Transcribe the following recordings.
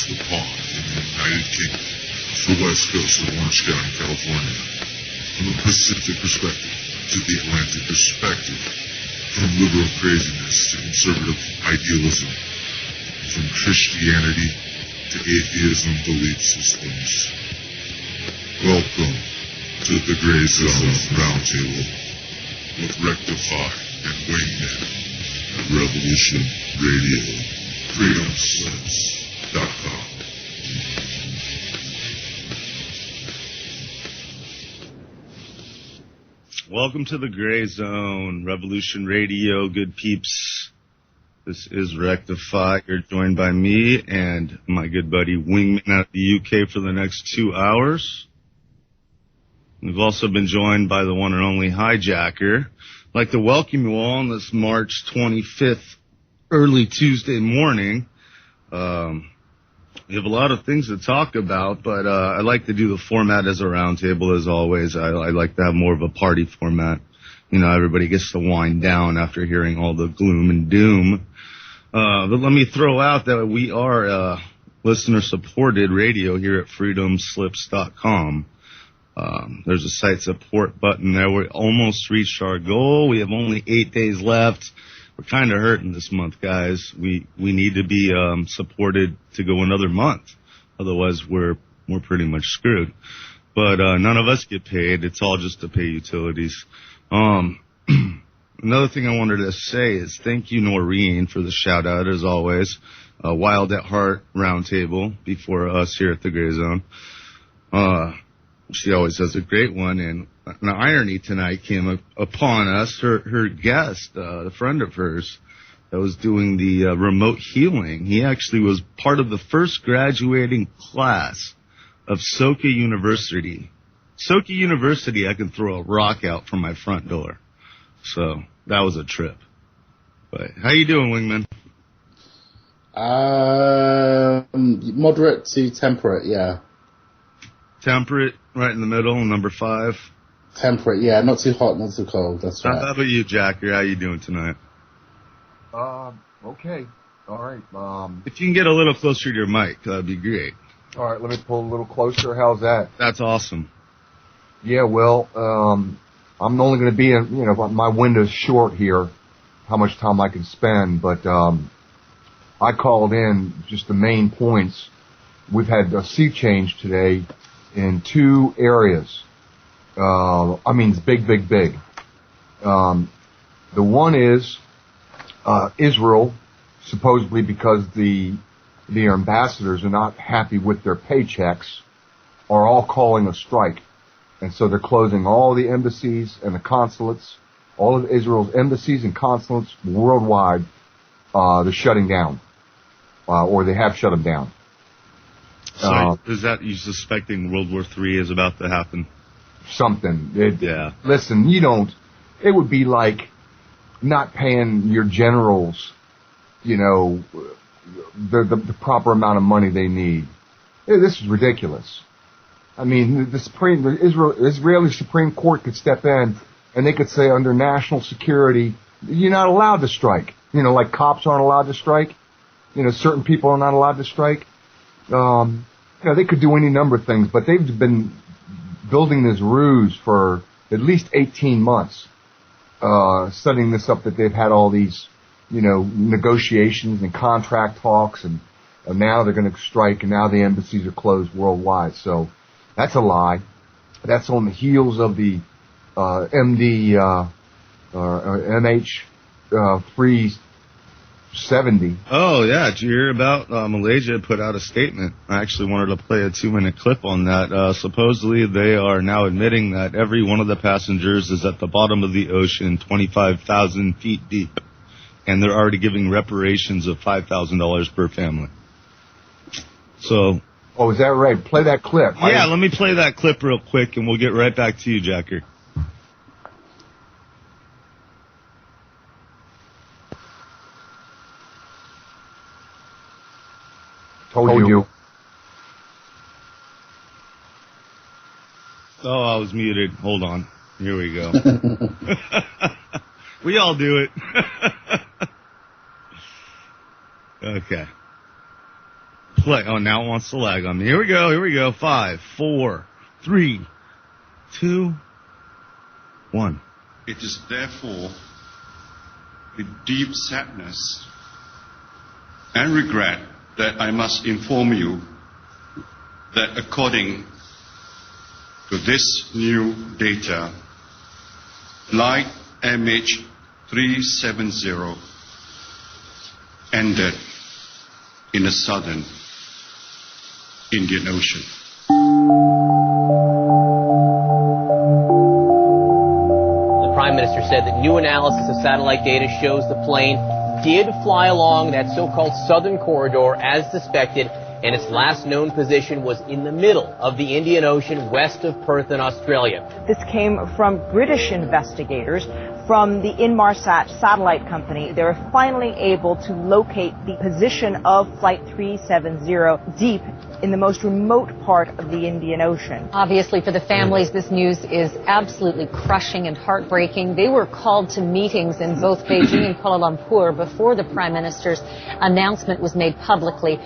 the pond in the United Kingdom, the west coast of Orange County, California, from the Pacific perspective to the Atlantic perspective, from liberal craziness to conservative idealism, from Christianity to atheism belief systems. Welcome to the TheGrayZone RoundTable with Rectify and Wingman at Revolution Radio, freedomslips.com. Welcome to the Gray Zone, Revolution Radio, good peeps. This is Rectify. You're joined by me and my good buddy Wingman out of the UK for the next 2 hours. We've also been joined by the one and only Hijacker. I'd like to welcome you all on this March 25th, early Tuesday morning. We have a lot of things to talk about, but I like to do the format as a roundtable as always. I like to have more of a party format. You know, everybody gets to wind down after hearing all the gloom and doom. But let me throw out that we are listener-supported radio here at freedomslips.com. There's a site support button there. We almost reached our goal. We have only 8 days left. We're kind of hurting this month, guys. We need to be supported to go another month. Otherwise, we're pretty much screwed. But none of us get paid. It's all just to pay utilities. Another thing I wanted to say is thank you, Noreen, for the shout-out, as always. Wild at Heart Roundtable before us here at the Gray Zone. She always does a great one, and an irony tonight came upon us. Her guest, a friend of hers that was doing the remote healing, he actually was part of the first graduating class of Soka University. Soka University, I can throw a rock out from my front door. So that was a trip. But how you doing, Wingman? Moderate to temperate, yeah. Temperate, right in the middle, number 5. Temperate, yeah. Not too hot, not too cold. That's right. How about you, Jacker? How you doing tonight? Okay. All right. If you can get a little closer to your mic, that'd be great. All right, let me pull a little closer. How's that? That's awesome. Yeah, well, I'm only going to be in, my window's short here, how much time I can spend, but I called in just the main points. We've had a sea change today in 2 areas. It's big, big, big. The one is Israel, supposedly because the ambassadors are not happy with their paychecks, are all calling a strike. And so they're closing all the embassies and the consulates, all of Israel's embassies and consulates worldwide. They're shutting down, or they have shut them down. So is that you suspecting World War III is about to happen? Something. Yeah. Listen, it would be like not paying your generals, the proper amount of money they need. This is ridiculous. I mean, the Israeli Supreme Court could step in and they could say under national security, you're not allowed to strike. Like cops aren't allowed to strike. Certain people are not allowed to strike. They could do any number of things, but they've been building this ruse for at least 18 months, setting this up that they've had all these, negotiations and contract talks, and now they're going to strike, and now the embassies are closed worldwide. So that's a lie. That's on the heels of the MH370. Oh, yeah. Did you hear about Malaysia put out a statement? I actually wanted to play a 2-minute clip on that. Supposedly, they are now admitting that every one of the passengers is at the bottom of the ocean, 25,000 feet deep. And they're already giving reparations of $5,000 per family. So... Oh, is that right? Play that clip. Yeah, let me play that clip real quick, and we'll get right back to you, Jacker. Told you. Oh, I was muted. Hold on. Here we go. We all do it. Okay. play. Oh, now it wants to lag on me. Here we go. 5, 4, 3, 2, 1. It is therefore with deep sadness and regret that I must inform you that according to this new data, flight MH370 ended in the southern Indian Ocean. The Prime Minister said that new analysis of satellite data shows the plane did fly along that so-called southern corridor as suspected, and its last known position was in the middle of the Indian Ocean west of Perth in Australia. This came from British investigators from the Inmarsat satellite company. They were finally able to locate the position of Flight 370 deep in the most remote part of the Indian Ocean. Obviously, for the families, this news is absolutely crushing and heartbreaking. They were called to meetings in both Beijing and Kuala Lumpur before the Prime Minister's announcement was made publicly.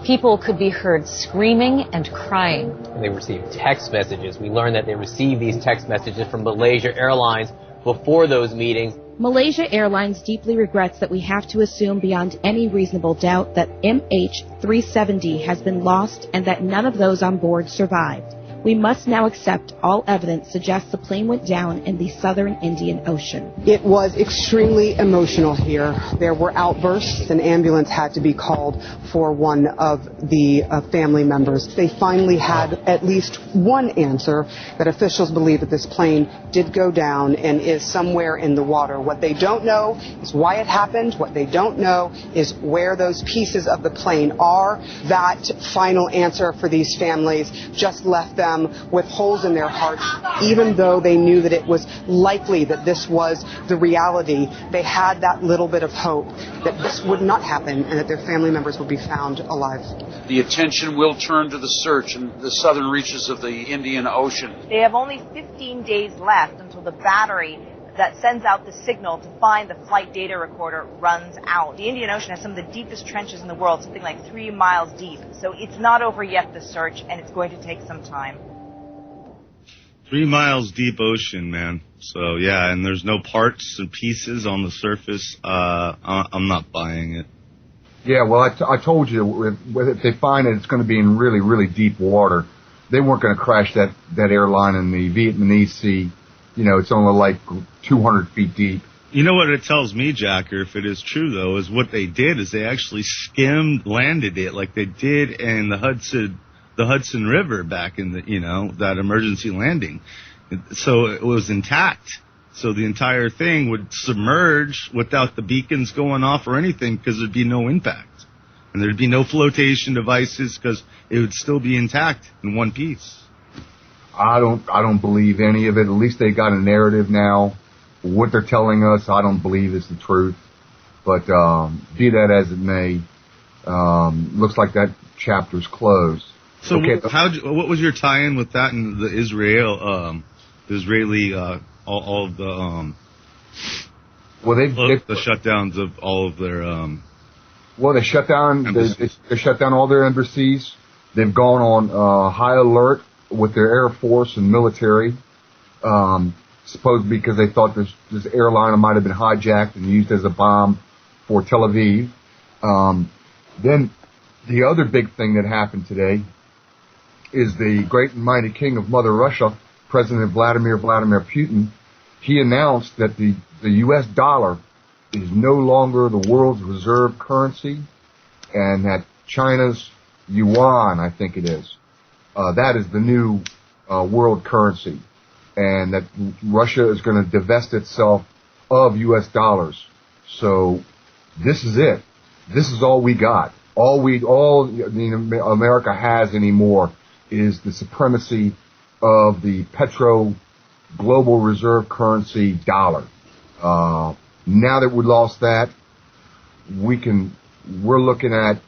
People could be heard screaming and crying. And they received text messages. We learned that they received these text messages from Malaysia Airlines before those meetings. Malaysia Airlines deeply regrets that we have to assume beyond any reasonable doubt that MH370 has been lost and that none of those on board survived. We must now accept all evidence suggests the plane went down in the southern Indian Ocean. It was extremely emotional here. There were outbursts. An ambulance had to be called for one of the family members. They finally had at least one answer that officials believe that this plane did go down and is somewhere in the water. What they don't know is why it happened. What they don't know is where those pieces of the plane are. That final answer for these families just left them with holes in their hearts. Even though they knew that it was likely that this was the reality, they had that little bit of hope that this would not happen and that their family members would be found alive. The attention will turn to the search in the southern reaches of the Indian Ocean. They have only 15 days left until the battery that sends out the signal to find the flight data recorder runs out. The Indian Ocean has some of the deepest trenches in the world, something like 3 miles deep. So it's not over yet, the search, and it's going to take some time. 3 miles deep ocean, man. So, yeah, and there's no parts and pieces on the surface. I'm not buying it. Yeah, well, I told you, if they find it, it's going to be in really, really deep water. They weren't going to crash that airline in the Vietnamese Sea. You know, it's only like 200 feet deep. You know what it tells me, Jacker, if it is true, though, is what they did is they actually landed it like they did in the Hudson River back in that emergency landing. So it was intact. So the entire thing would submerge without the beacons going off or anything because there'd be no impact. And there'd be no flotation devices because it would still be intact in one piece. I don't believe any of it. At least they got a narrative now. What they're telling us, I don't believe is the truth. But be that as it may, looks like that chapter's closed. So okay, what was your tie-in with that and the Israeli all of the well they've the shutdowns of all of their well they shut down they shut down all their embassies. They've gone on high alert with their Air Force and military, supposedly because they thought this airliner might have been hijacked and used as a bomb for Tel Aviv. Then the other big thing that happened today is the great and mighty king of Mother Russia, President Vladimir Putin. He announced that the U.S. dollar is no longer the world's reserve currency and that China's yuan, I think it is, that is the new world currency, and that Russia is going to divest itself of U.S. dollars. So this is it. This is all we got. All America has anymore is the supremacy of the global reserve currency dollar. Now that we lost that, we're looking at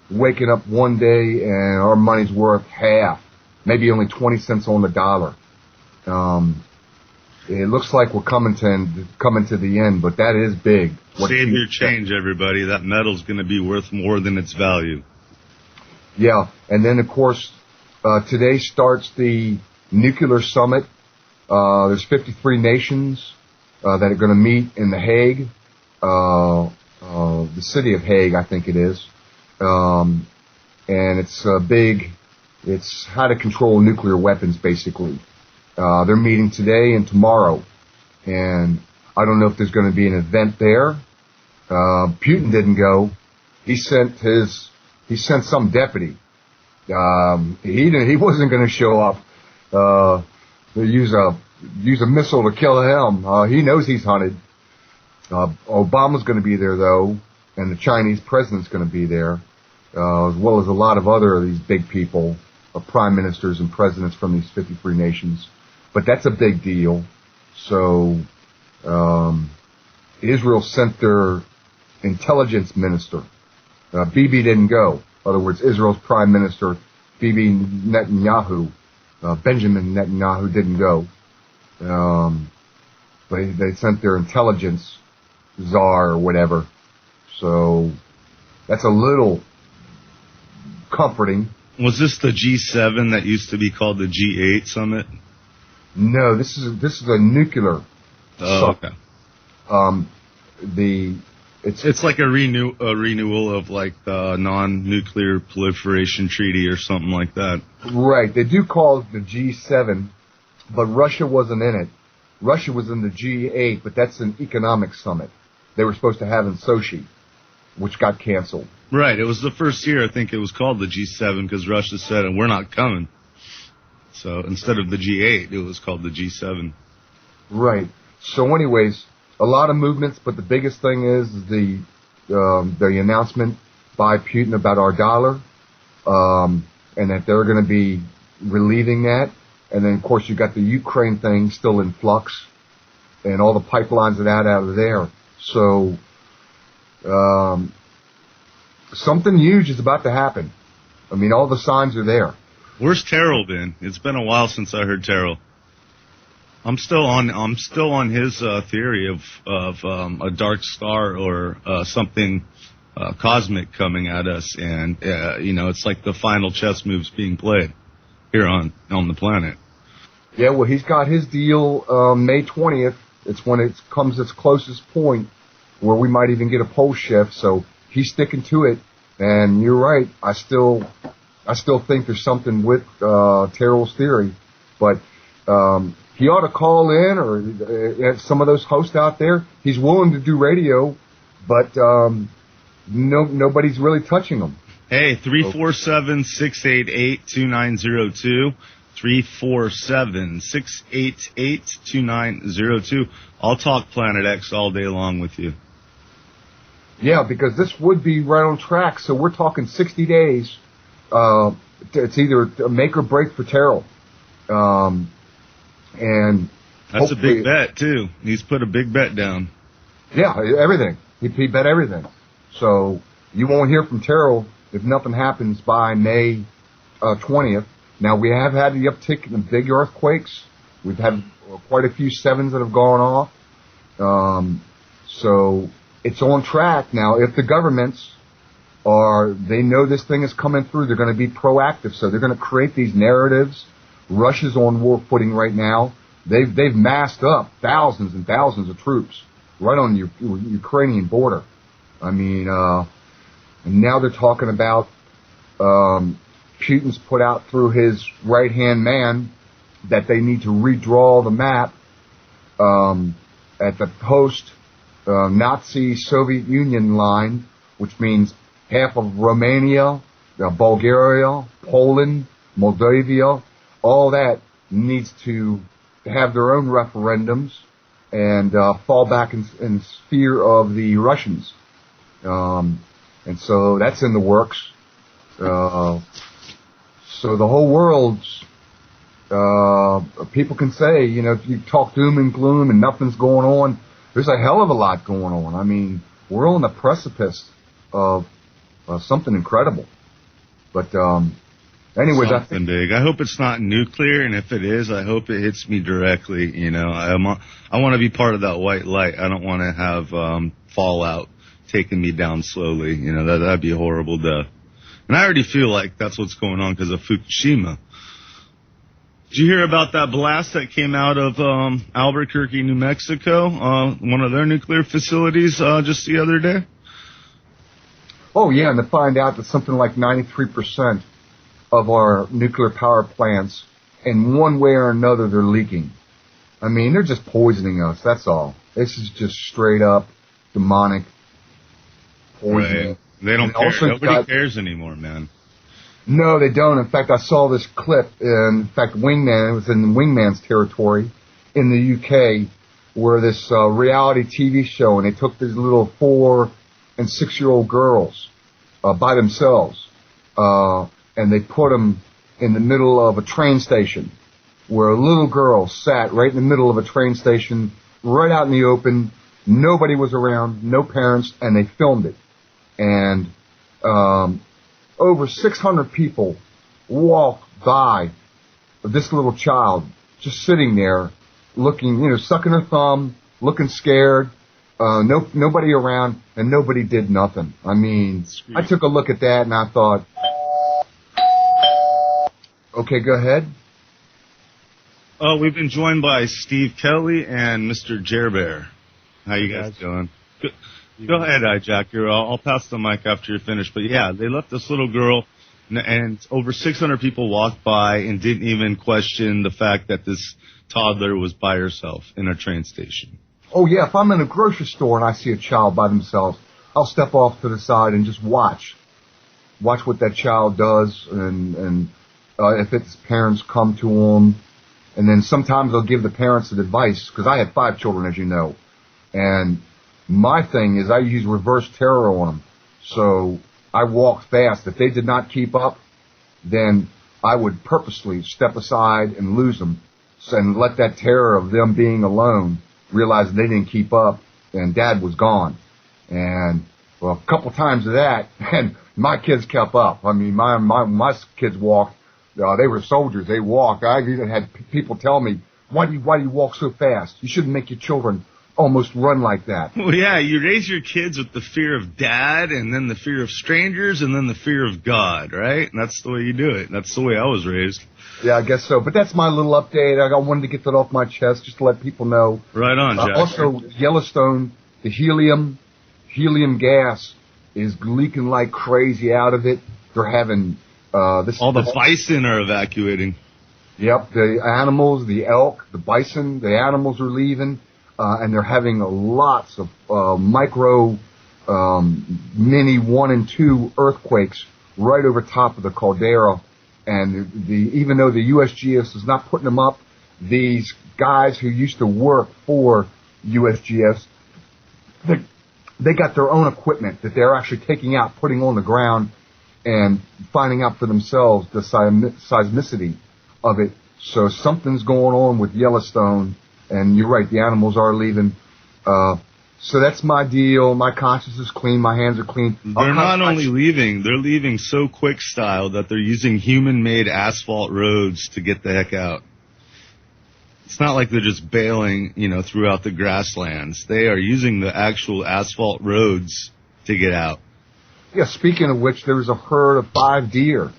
waking up one day and our money's worth half, maybe only 20 cents on the dollar. It looks like we're coming to the end, but that is big. Save your change, everybody. That metal's going to be worth more than its value. Yeah, and then of course today starts the nuclear summit. There's 53 nations that are going to meet in The Hague, the city of Hague, I think it is. And it's it's how to control nuclear weapons, basically. They're meeting today and tomorrow. And I don't know if there's going to be an event there. Putin didn't go. He sent some deputy. He wasn't going to show up. They use a missile to kill him. He knows he's hunted. Obama's going to be there though, and the Chinese president's going to be there, as well as a lot of other of these big people, prime ministers and presidents from these 53 nations. But that's a big deal. So Israel sent their intelligence minister. Bibi didn't go. In other words, Israel's prime minister, Bibi Netanyahu, Benjamin Netanyahu didn't go. They sent their intelligence czar or whatever. So that's a little comforting. Was this the G7 that used to be called the G8 summit? No, this is a nuclear summit. Okay. It's like a renewal of like the non-nuclear proliferation treaty or something like that. Right. They do call it the G7, but Russia wasn't in it. Russia was in the G8, but that's an economic summit they were supposed to have in Sochi, which got canceled. Right. It was the first year I think it was called the G7 because Russia said, we're not coming. So instead of the G8, it was called the G7. Right. So anyways, a lot of movements, but the biggest thing is the announcement by Putin about our dollar, and that they're going to be relieving that. And then, of course, you got the Ukraine thing still in flux, and all the pipelines that out of there. So something huge is about to happen. I mean, all the signs are there. Where's Terrell been? It's been a while since I heard Terrell. I'm still on his theory of a dark star or something cosmic coming at us, and it's like the final chess moves being played here on the planet. Yeah, well, he's got his deal May 20th. It's when it comes its closest point where we might even get a pole shift. So he's sticking to it, and you're right. I still think there's something with Terrell's theory, but he ought to call in, or some of those hosts out there. He's willing to do radio, but nobody's really touching him. Hey, 347-688-2902. 347-688-2902. I'll talk Planet X all day long with you. Yeah, because this would be right on track. So we're talking 60 days. It's either a make or break for Terrell. And that's a big bet, too. He's put a big bet down. Yeah, everything. He bet everything. So you won't hear from Terrell if nothing happens by May 20th. Now, we have had the uptick in the big earthquakes. We've had quite a few sevens that have gone off. So it's on track. Now, if the governments they know this thing is coming through, they're going to be proactive. So they're going to create these narratives. Russia's on war footing right now. They've massed up thousands and thousands of troops right on the Ukrainian border. I mean, and now they're talking about Putin's put out through his right-hand man that they need to redraw the map at the post-Nazi Soviet Union line, which means half of Romania, Bulgaria, Poland, Moldavia, all that needs to have their own referendums and fall back in sphere of the Russians. And so that's in the works. So the whole world's, people can say, if you talk doom and gloom and nothing's going on, there's a hell of a lot going on. I mean, we're on the precipice of something incredible. But anyways, something big. I hope it's not nuclear, and if it is, I hope it hits me directly. I want to be part of that white light. I don't want to have fallout taking me down slowly. That'd be a horrible death. And I already feel like that's what's going on because of Fukushima. Did you hear about that blast that came out of Albuquerque, New Mexico, one of their nuclear facilities just the other day? Oh, yeah, and to find out that something like 93% of our nuclear power plants, in one way or another, they're leaking. I mean, they're just poisoning us, that's all. This is just straight up demonic poisoning. Right. They don't care. Nobody cares anymore, man. No, they don't. In fact, I saw this clip. In fact, Wingman, it was in Wingman's territory in the UK, where this reality TV show, and they took these little 4- and 6-year-old girls by themselves, and they put them in the middle of a train station, where a little girl sat right in the middle of a train station, right out in the open. Nobody was around, no parents, and they filmed it. And over 600 people walked by this little child just sitting there looking, sucking her thumb, looking scared, nobody around, and nobody did nothing. I mean, I took a look at that and I thought, okay, go ahead. We've been joined by Steve Kelly and Mr. Jerbear. How you guys doing? Good. Go ahead, Hijacker. I'll pass the mic after you're finished. But yeah, they left this little girl, and over 600 people walked by and didn't even question the fact that this toddler was by herself in a train station. Oh yeah, if I'm in a grocery store and I see a child by themselves, I'll step off to the side and just watch what that child does, and if its parents come to them, and then sometimes I'll give the parents the advice, because I have 5 children, as you know, and my thing is I use reverse terror on them. So I walk fast. If they did not keep up, then I would purposely step aside and lose them, and let that terror of them being alone realize they didn't keep up and Dad was gone. And well, a couple times of that, and my kids kept up. I mean, my kids walked. They were soldiers. They walked. I've even had people tell me, why do you walk so fast? You shouldn't make your children almost run like that. Well, yeah, you raise your kids with the fear of Dad, and then the fear of strangers, and then the fear of God, right? And that's the way you do it. That's the way I was raised. Yeah, I guess so. But that's my little update. I wanted to get that off my chest just to let people know. Right on, Jack. Also, Yellowstone, the helium gas is leaking like crazy out of it. They're having all the bison are evacuating. Yep, the animals, the elk, the bison, the animals are leaving. And they're having lots of micro, mini 1 and 2 earthquakes right over top of the caldera. And even though the USGS is not putting them up, these guys who used to work for USGS, they got their own equipment that they're actually taking out, putting on the ground, and finding out for themselves the seismicity of it. So something's going on with Yellowstone. And you're right, the animals are leaving. So that's my deal. My conscience is clean. My hands are clean. They're not only leaving, they're leaving so quick style that they're using human-made asphalt roads to get the heck out. It's not like they're just bailing, throughout the grasslands. They are using the actual asphalt roads to get out. Yeah, speaking of which, there was a herd of 5 deer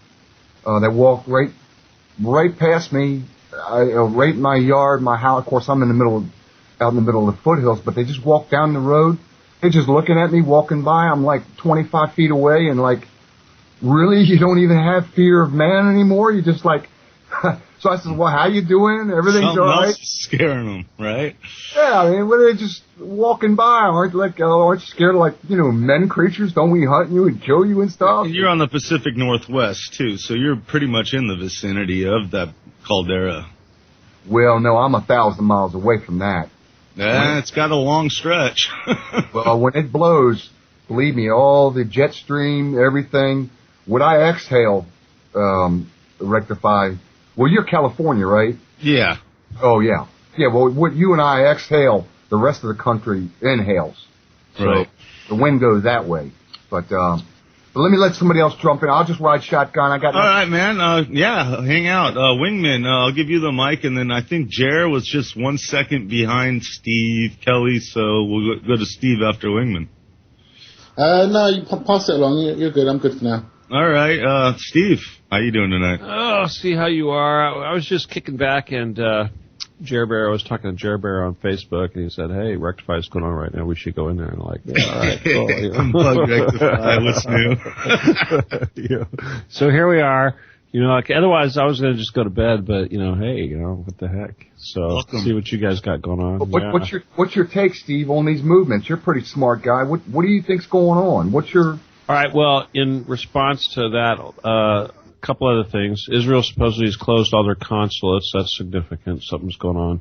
that walked right past me. Right in my yard, my house. Of course, I'm out in the middle of the foothills, but they just walked down the road. They're just looking at me walking by. I'm like 25 feet away, and like, really? You don't even have fear of man anymore? You just like, so I said, well, how you doing? Everything's Something all right? else is scaring them, right? Yeah, I mean, when they're just walking by, aren't you scared of men creatures? Don't we hunt you and kill you and stuff? And you're on the Pacific Northwest, too, so you're pretty much in the vicinity of that caldera. Well, no, I'm 1,000 miles away from that. Yeah, it's got a long stretch. Well, when it blows, believe me, all the jet stream, everything, what I exhale, rectify. Well, you're California, right? Yeah. Oh, yeah. Yeah, well, what you and I exhale, the rest of the country inhales. So right. The wind goes that way. But let somebody else jump in. I'll just ride shotgun. All right, man. Yeah, hang out. Wingman, I'll give you the mic, and then I think Jer was just 1 second behind Steve Kelly, so we'll go to Steve after Wingman. No, you pass it along. You're good. I'm good for now. All right, Steve, how you doing tonight? Oh, see how you are. I was just kicking back, and Jer Bear, I was talking to Jer Bear on Facebook, and he said, "Hey, Rectify's going on right now. We should go in there." And I'm like, yeah, all right, cool. Bug Rectify, what's new? Yeah. So here we are. Like otherwise I was going to just go to bed, but hey, what the heck? So Welcome. See what you guys got going on. What's your take, Steve, on these movements? You're a pretty smart guy. What do you think's going on? All right. Well, in response to that, a couple other things. Israel supposedly has closed all their consulates. That's significant. Something's going on.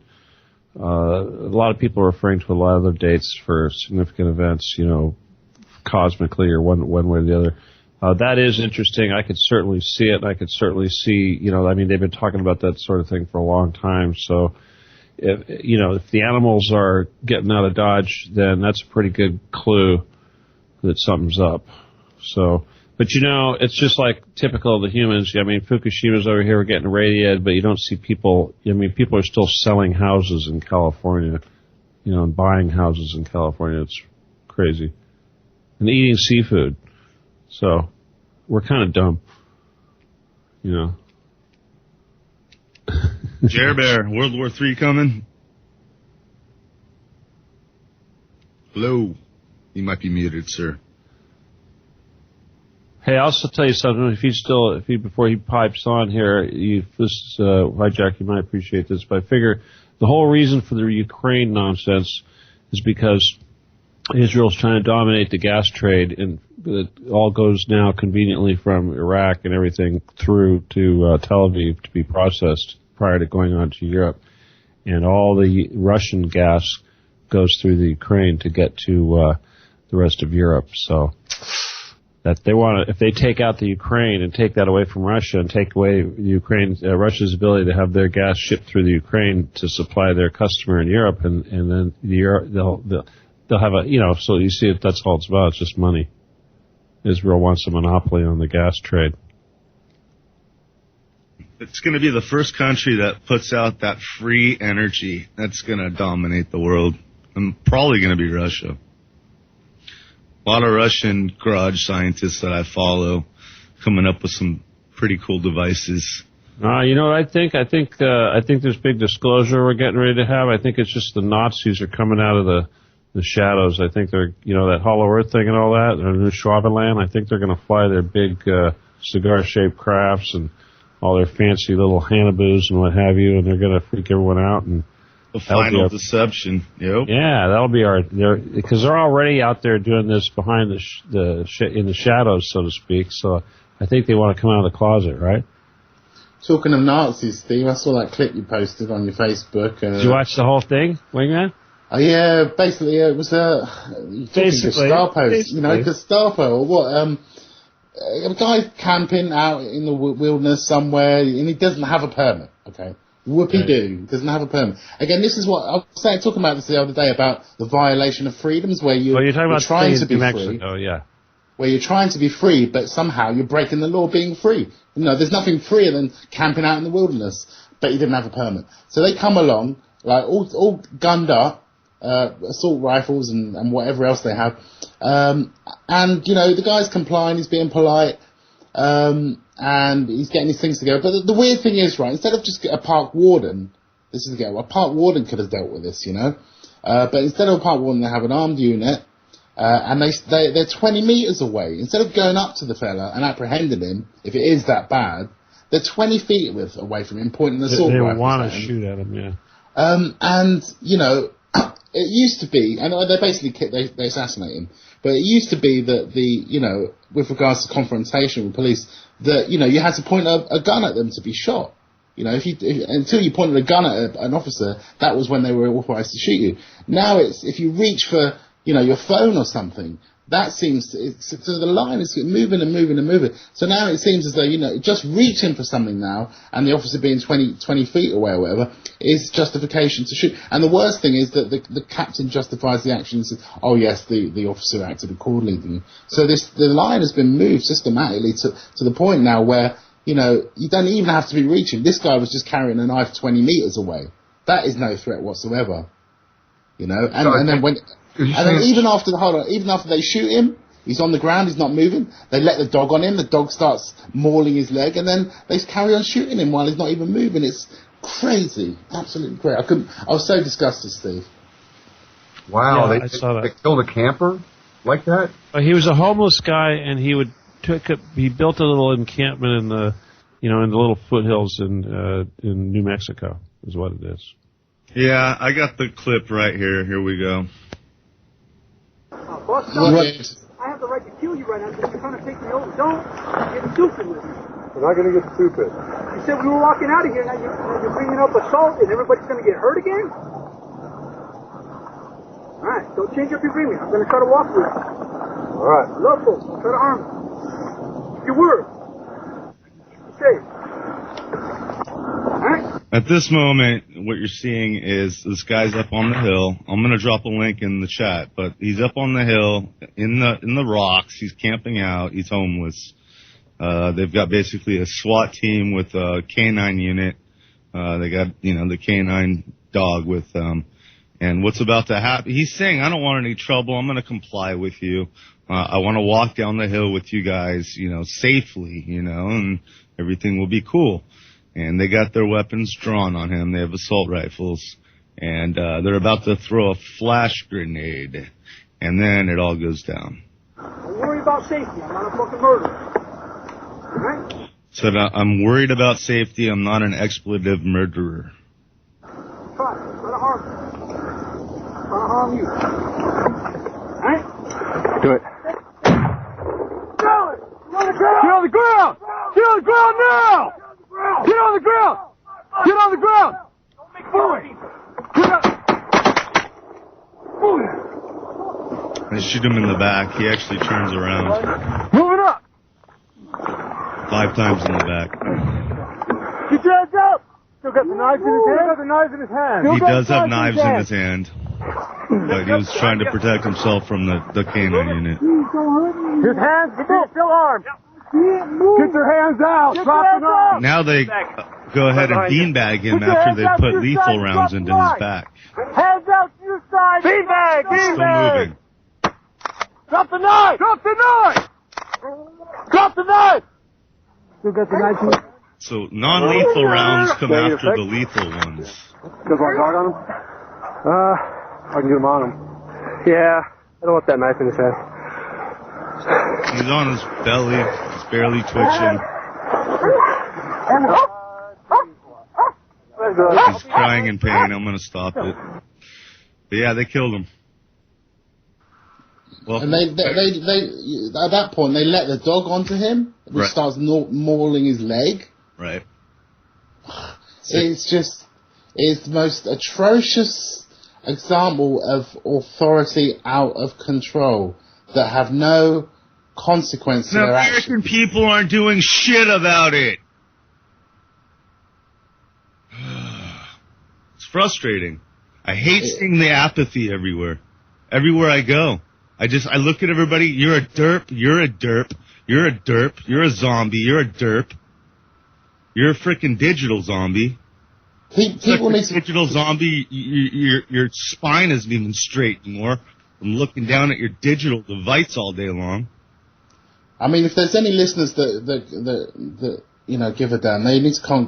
A lot of people are referring to a lot of their dates for significant events, cosmically or one way or the other. That is interesting. I could certainly see it. I could certainly see, they've been talking about that sort of thing for a long time. So, if the animals are getting out of Dodge, then that's a pretty good clue that something's up. So, but it's just like typical of the humans. Fukushima's over here, we're getting irradiated, but you don't see people. People are still selling houses in California, and buying houses in California. It's crazy. And eating seafood. So, we're kind of dumb, Jer Bear, World War III coming? Hello. You might be muted, sir. Hey, I'll also tell you something. Before he pipes on here, Hijack, you might appreciate this, but I figure the whole reason for the Ukraine nonsense is because Israel's trying to dominate the gas trade, and it all goes now conveniently from Iraq and everything through to Tel Aviv to be processed prior to going on to Europe. And all the Russian gas goes through the Ukraine to get to the rest of Europe. So that they want to, if they take out the Ukraine and take that away from Russia and take away Russia's ability to have their gas shipped through the Ukraine to supply their customer in Europe, and then they'll have so you see that's all it's about. It's just money. Israel wants a monopoly on the gas trade. It's going to be the first country that puts out that free energy that's going to dominate the world. And probably going to be Russia. A lot of Russian garage scientists that I follow coming up with some pretty cool devices. I think there's big disclosure we're getting ready to have. I think it's just the Nazis are coming out of the shadows. I think they're, that Hollow Earth thing and all that, or New Schwabenland, I think they're going to fly their big cigar-shaped crafts and all their fancy little Hannibus and what have you, and they're going to freak everyone out. And the final deception. Yep. Yeah, that'll be because they're already out there doing this behind in the shadows, so to speak. So I think they want to come out of the closet, right? Talking of Nazis, Steve, I saw that clip you posted on your Facebook. Did you watch the whole thing, Wingman? Oh, yeah, basically, it was Gestapo, Gestapo, or what, a guy camping out in the wilderness somewhere, and he doesn't have a permit, okay? Whoopie-doo, doesn't have a permit. Again, this is what, I was talking about this the other day, about the violation of freedoms, where you're trying to be free. Oh, yeah. Where you're trying to be free, but somehow you're breaking the law being free. There's nothing freer than camping out in the wilderness, but you didn't have a permit. So they come along, like, all gunned up, assault rifles and whatever else they have. And, the guy's complying, he's being polite, and he's getting his things together. But the weird thing is, right, instead of just a park warden, a park warden could have dealt with this, but instead of a park warden, they have an armed unit, and they're 20 meters away. Instead of going up to the fella and apprehending him, if it is that bad, they're 20 feet away from him, pointing the assault rifles. They want to shoot at him, yeah. And, it used to be, and they assassinate him, but it used to be that with regards to confrontation with police, that, you had to point a gun at them to be shot. Until you pointed a gun at an officer, that was when they were authorized to shoot you. Now if you reach for, your phone or something, that seems so the line is moving and moving and moving. So now it seems as though, just reaching for something now, and the officer being 20 feet away or whatever, is justification to shoot. And the worst thing is that the captain justifies the action and says, oh yes, the officer acted accordingly. So the line has been moved systematically to the point now where, you don't even have to be reaching. This guy was just carrying a knife 20 meters away. That is no threat whatsoever. And then even after they shoot him, He's on the ground. He's not moving. They let the dog on him. The dog starts mauling his leg, and then they carry on shooting him while he's not even moving. It's crazy, absolutely crazy. I was so disgusted, Steve. Wow, Yeah, I saw that. They killed a camper like that? He was a homeless guy, and he built a little encampment in the little foothills in New Mexico, is what it is. Yeah, I got the clip right here. Here we go. Boss, I have the right to kill you right now because you're trying to take me over. Don't get stupid with me. We're not going to get stupid. You said we were walking out of here. Now you're bringing up assault and everybody's going to get hurt again? All right, don't change up your agreement. I'm going to try to walk with you. All right. Love folks. Don't try to harm me. Keep your word. Keep safe. All right? At this moment, what you're seeing is this guy's up on the hill. I'm going to drop a link in the chat, but he's up on the hill in the rocks. He's camping out. He's homeless. They've got basically a SWAT team with a canine unit. They got, the canine dog with them. And what's about to happen? He's saying, I don't want any trouble. I'm going to comply with you. I want to walk down the hill with you guys, safely, and everything will be cool. And they got their weapons drawn on him. They have assault rifles. And they're about to throw a flash grenade. And then it all goes down. Don't worry about safety. I'm not a fucking murderer. All right? Said, I'm worried about safety. I'm not an expletive murderer. Try to harm me. Try to harm you. All right? Do it. Get on the ground! Get on the ground now! Get on the ground! Get on the ground! Don't make noise! They shoot him in the back. He actually turns around. Move it up! 5 times in the back. Get your hands up! Still got the knives in his hand? Still got the knives in his hand. He does have knives in his hand. But he was trying to protect himself from the canine unit. His hands, he's still armed. Get your hands out! Drop the knife! Now they go ahead and beanbag him after they put lethal rounds into his back. Hands out to your side! Beanbag! Still moving. Drop the knife! Drop the knife! Drop the knife! Still got the knife in. So non-lethal rounds come after the lethal ones. Does want to talk on him? I can get him on him. Yeah, I don't want that knife in his head. He's on his belly. He's barely twitching. He's crying in pain. I'm going to stop it. But yeah, they killed him. Well, and they at that point they let the dog onto him, which right. starts mauling his leg. Right. It's the most atrocious example of authority out of control that have no consequence to their actions. American people aren't doing shit about it. It's frustrating. I hate seeing the apathy everywhere. Everywhere I go. I look at everybody, you're a derp, you're a derp, you're a derp, you're a zombie, you're a derp. You're a freaking digital zombie. People need to... Digital zombie, your spine isn't even straight anymore from looking down at your digital device all day long. I mean, if there's any listeners that give a damn, they need to call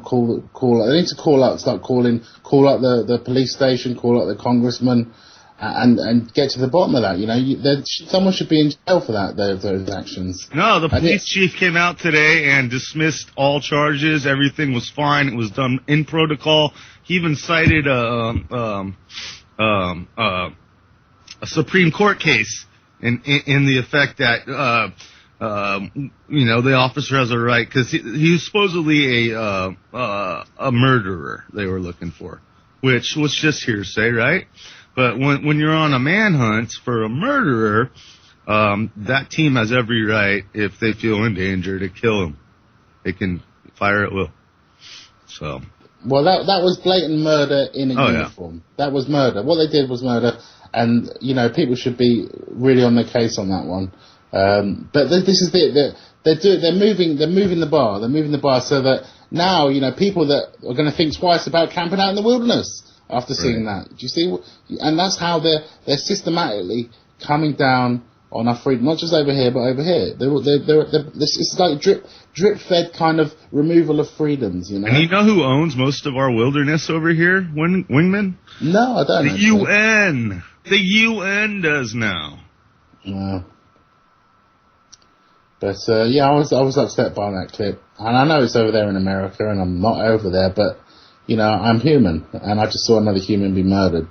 they need to call up the police station, call up the congressman, and get to the bottom of that. Someone should be in jail for those actions. No, the police chief came out today and dismissed all charges. Everything was fine. It was done in protocol. He even cited a Supreme Court case in the effect that the officer has a right because he's supposedly a murderer. They were looking for, which was just hearsay, right? But when you're on a manhunt for a murderer, that team has every right, if they feel in danger, to kill him. They can fire at will. So. Well, that was blatant murder in a uniform. Yeah. That was murder. What they did was murder, and people should be really on their case on that one. But this is they're moving the bar. They're moving the bar so that now people that are going to think twice about camping out in the wilderness. After seeing that, do you see? And that's how they're systematically coming down on our freedom, not just over here, but over here. It's like drip-fed kind of removal of freedoms, you know? And you know who owns most of our wilderness over here, Wingman? No, I don't know. The UN. The UN does now. No. But, yeah, I was upset by that clip. And I know it's over there in America, and I'm not over there, but, you know, I'm human. And I just saw another human be murdered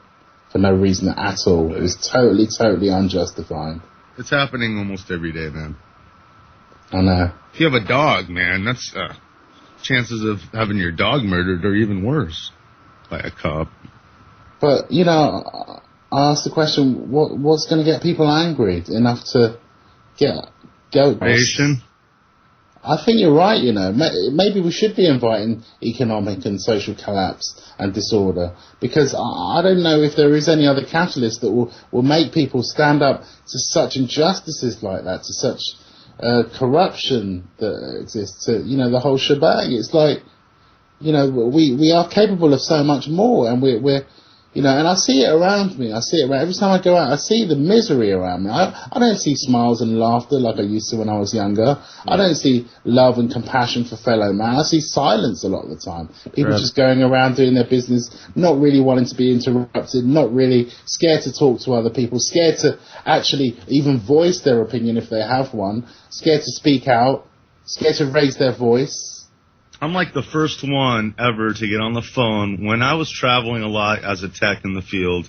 for no reason at all. It was totally unjustified. It's happening almost every day, man. I know. If you have a dog, man, that's chances of having your dog murdered are even worse by a cop. But, you know, I asked the question, what's going to get people angry enough to go... I think you're right, you know. Maybe we should be inviting economic and social collapse and disorder, because I don't know if there is any other catalyst that will make people stand up to such injustices like that, to such corruption that exists, to, you know, the whole shebang. It's like, you know, we are capable of so much more, and we're you know, and I see it around me. I see it around, every time I go out, I see the misery around me. I don't see smiles and laughter like I used to when I was younger. I don't see love and compassion for fellow man. I see silence a lot of the time. People just going around doing their business, not really wanting to be interrupted, not really scared to talk to other people, scared to actually even voice their opinion if they have one, scared to speak out, scared to raise their voice. I'm like the first one ever to get on the phone. When I was traveling a lot as a tech in the field,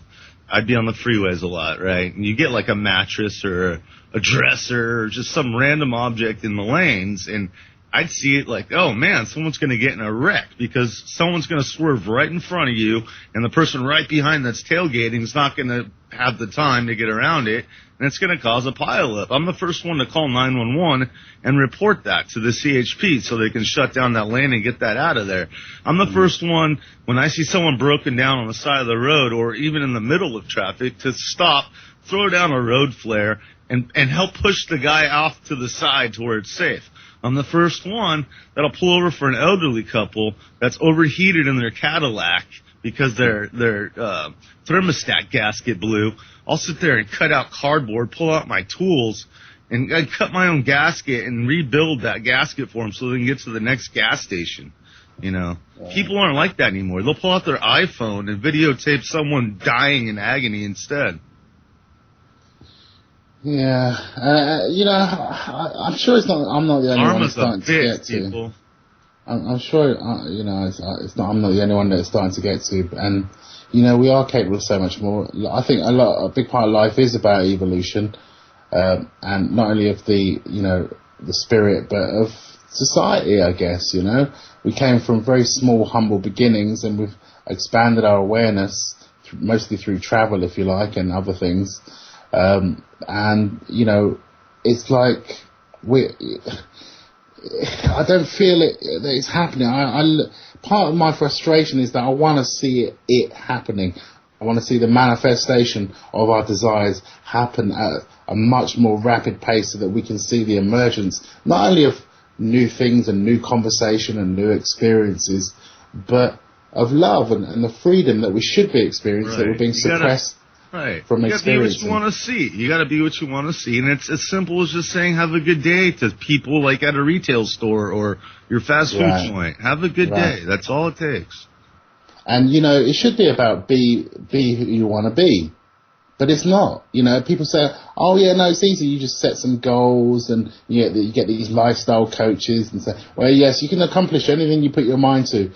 I'd be on the freeways a lot, right? And you get like a mattress or a dresser or just some random object in the lanes, and I'd see it like, oh man, someone's going to get in a wreck because someone's going to swerve right in front of you, and the person right behind that's tailgating is not going to have the time to get around it, and it's going to cause a pileup. I'm the first one to call 911 and report that to the CHP so they can shut down that lane and get that out of there. I'm the first one, when I see someone broken down on the side of the road or even in the middle of traffic, to stop, throw down a road flare, and help push the guy off to the side to where it's safe. I'm the first one that'll pull over for an elderly couple that's overheated in their Cadillac because their thermostat gasket blew. I'll sit there and cut out cardboard, pull out my tools, and I'd cut my own gasket and rebuild that gasket for them so they can get to the next gas station. You know, people aren't like that anymore. They'll pull out their iPhone and videotape someone dying in agony instead. Yeah, you know, I'm sure I'm not the only one that's starting to get to. I'm sure, you know, it's not. I'm not the only one that's starting to get to, and you know, we are capable of so much more. I think a big part of life is about evolution, and not only of the, you know, the spirit, but of society. I guess, you know, we came from very small, humble beginnings, and we've expanded our awareness mostly through travel, if you like, and other things. And, you know, it's like I don't feel it that it's happening. Part of my frustration is that I want to see it happening. I want to see the manifestation of our desires happen at a much more rapid pace so that we can see the emergence, not only of new things and new conversation and new experiences, but of love and the freedom that we should be experiencing, that we're being suppressed. Right. From you got to be what you want to see. You got to be what you want to see. And it's as simple as just saying have a good day to people like at a retail store or your fast food joint. Have a good day. That's all it takes. And, you know, it should be about be who you want to be. But it's not. You know, people say, oh, yeah, no, it's easy. You just set some goals and you get these lifestyle coaches and say, well, yes, you can accomplish anything you put your mind to.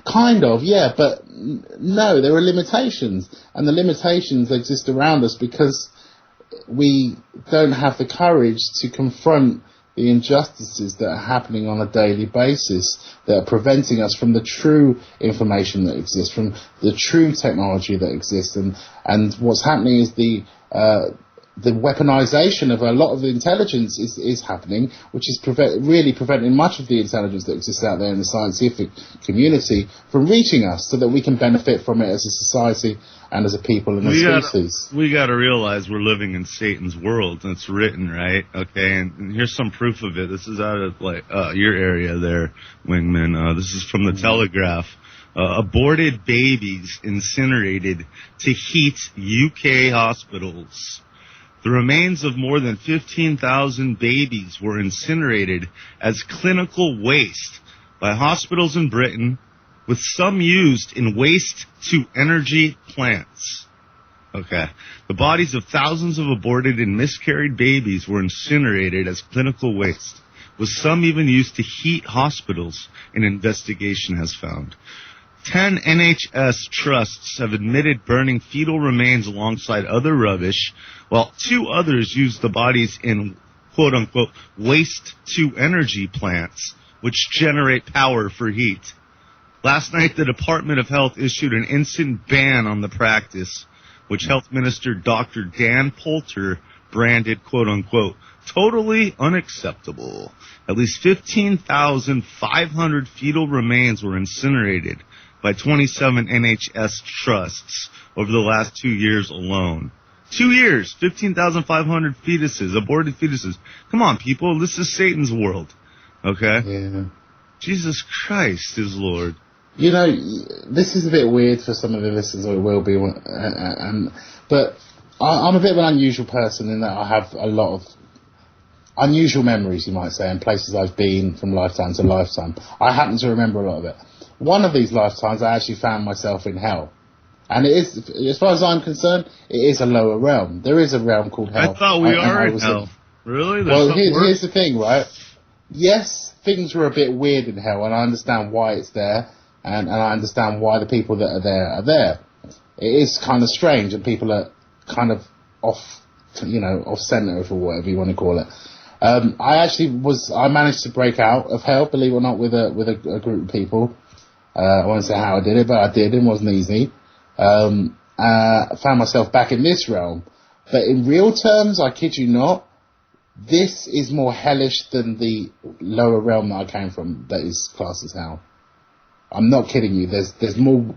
Kind of, yeah, but no, there are limitations. And the limitations exist around us because we don't have the courage to confront the injustices that are happening on a daily basis, that are preventing us from the true information that exists, from the true technology that exists. And what's happening is the weaponization of a lot of the intelligence is happening, which is really preventing much of the intelligence that exists out there in the scientific community from reaching us so that we can benefit from it as a society and as a people and a species. We got to realize we're living in Satan's world, and it's written, right? Okay, and here's some proof of it. This is out of your area there, Wingman. This is from the Telegraph. Aborted babies incinerated to heat UK hospitals. The remains of more than 15,000 babies were incinerated as clinical waste by hospitals in Britain, with some used in waste-to-energy plants. Okay. The bodies of thousands of aborted and miscarried babies were incinerated as clinical waste, with some even used to heat hospitals, an investigation has found. 10 NHS trusts have admitted burning fetal remains alongside other rubbish, while 2 others used the bodies in quote-unquote waste-to-energy plants, which generate power for heat. Last night, the Department of Health issued an instant ban on the practice, which Health Minister Dr. Dan Poulter branded, quote-unquote, totally unacceptable. At least 15,500 fetal remains were incinerated by 27 NHS trusts over the last 2 years alone. 2 years, 15,500 fetuses, aborted fetuses. Come on, people, this is Satan's world. Okay? Yeah. Jesus Christ is Lord. You know, this is a bit weird for some of the listeners, or it will be, but I'm a bit of an unusual person in that I have a lot of unusual memories, you might say, and places I've been from lifetime to lifetime. I happen to remember a lot of it. One of these lifetimes, I actually found myself in hell. And it is, as far as I'm concerned, it is a lower realm. There is a realm called hell. I thought we are in hell. Really? Well, here's the thing, right? Yes, things were a bit weird in hell, and I understand why it's there. And I understand why the people that are there. It is kind of strange, and people are kind of off center, or whatever you want to call it. I managed to break out of hell, believe it or not, with a group of people. I won't say how I did it, but I did. It wasn't easy. I found myself back in this realm. But in real terms, I kid you not, this is more hellish than the lower realm that I came from, that is classed as hell. I'm not kidding you. There's more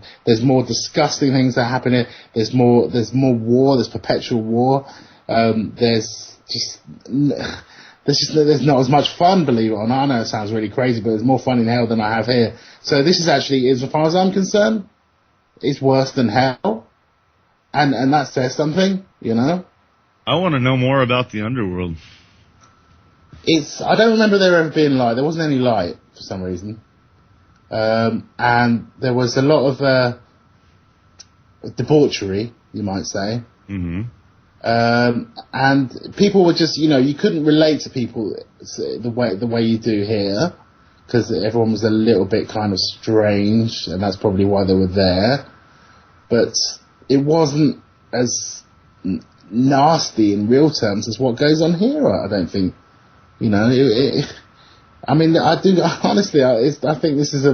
disgusting things that happen here. There's more war. There's perpetual war. There's not as much fun, believe it or not. I know it sounds really crazy, but there's more fun in hell than I have here. So this is actually, as far as I'm concerned, it's worse than hell, and that says something, you know. I want to know more about the underworld. I don't remember there ever being light. There wasn't any light for some reason. And there was a lot of debauchery, you might say. Mm-hmm. And people were just, you couldn't relate to people the way you do here, because everyone was a little bit kind of strange, and that's probably why they were there. But it wasn't as nasty in real terms as what goes on here, I don't think. I mean, I do honestly. I think this is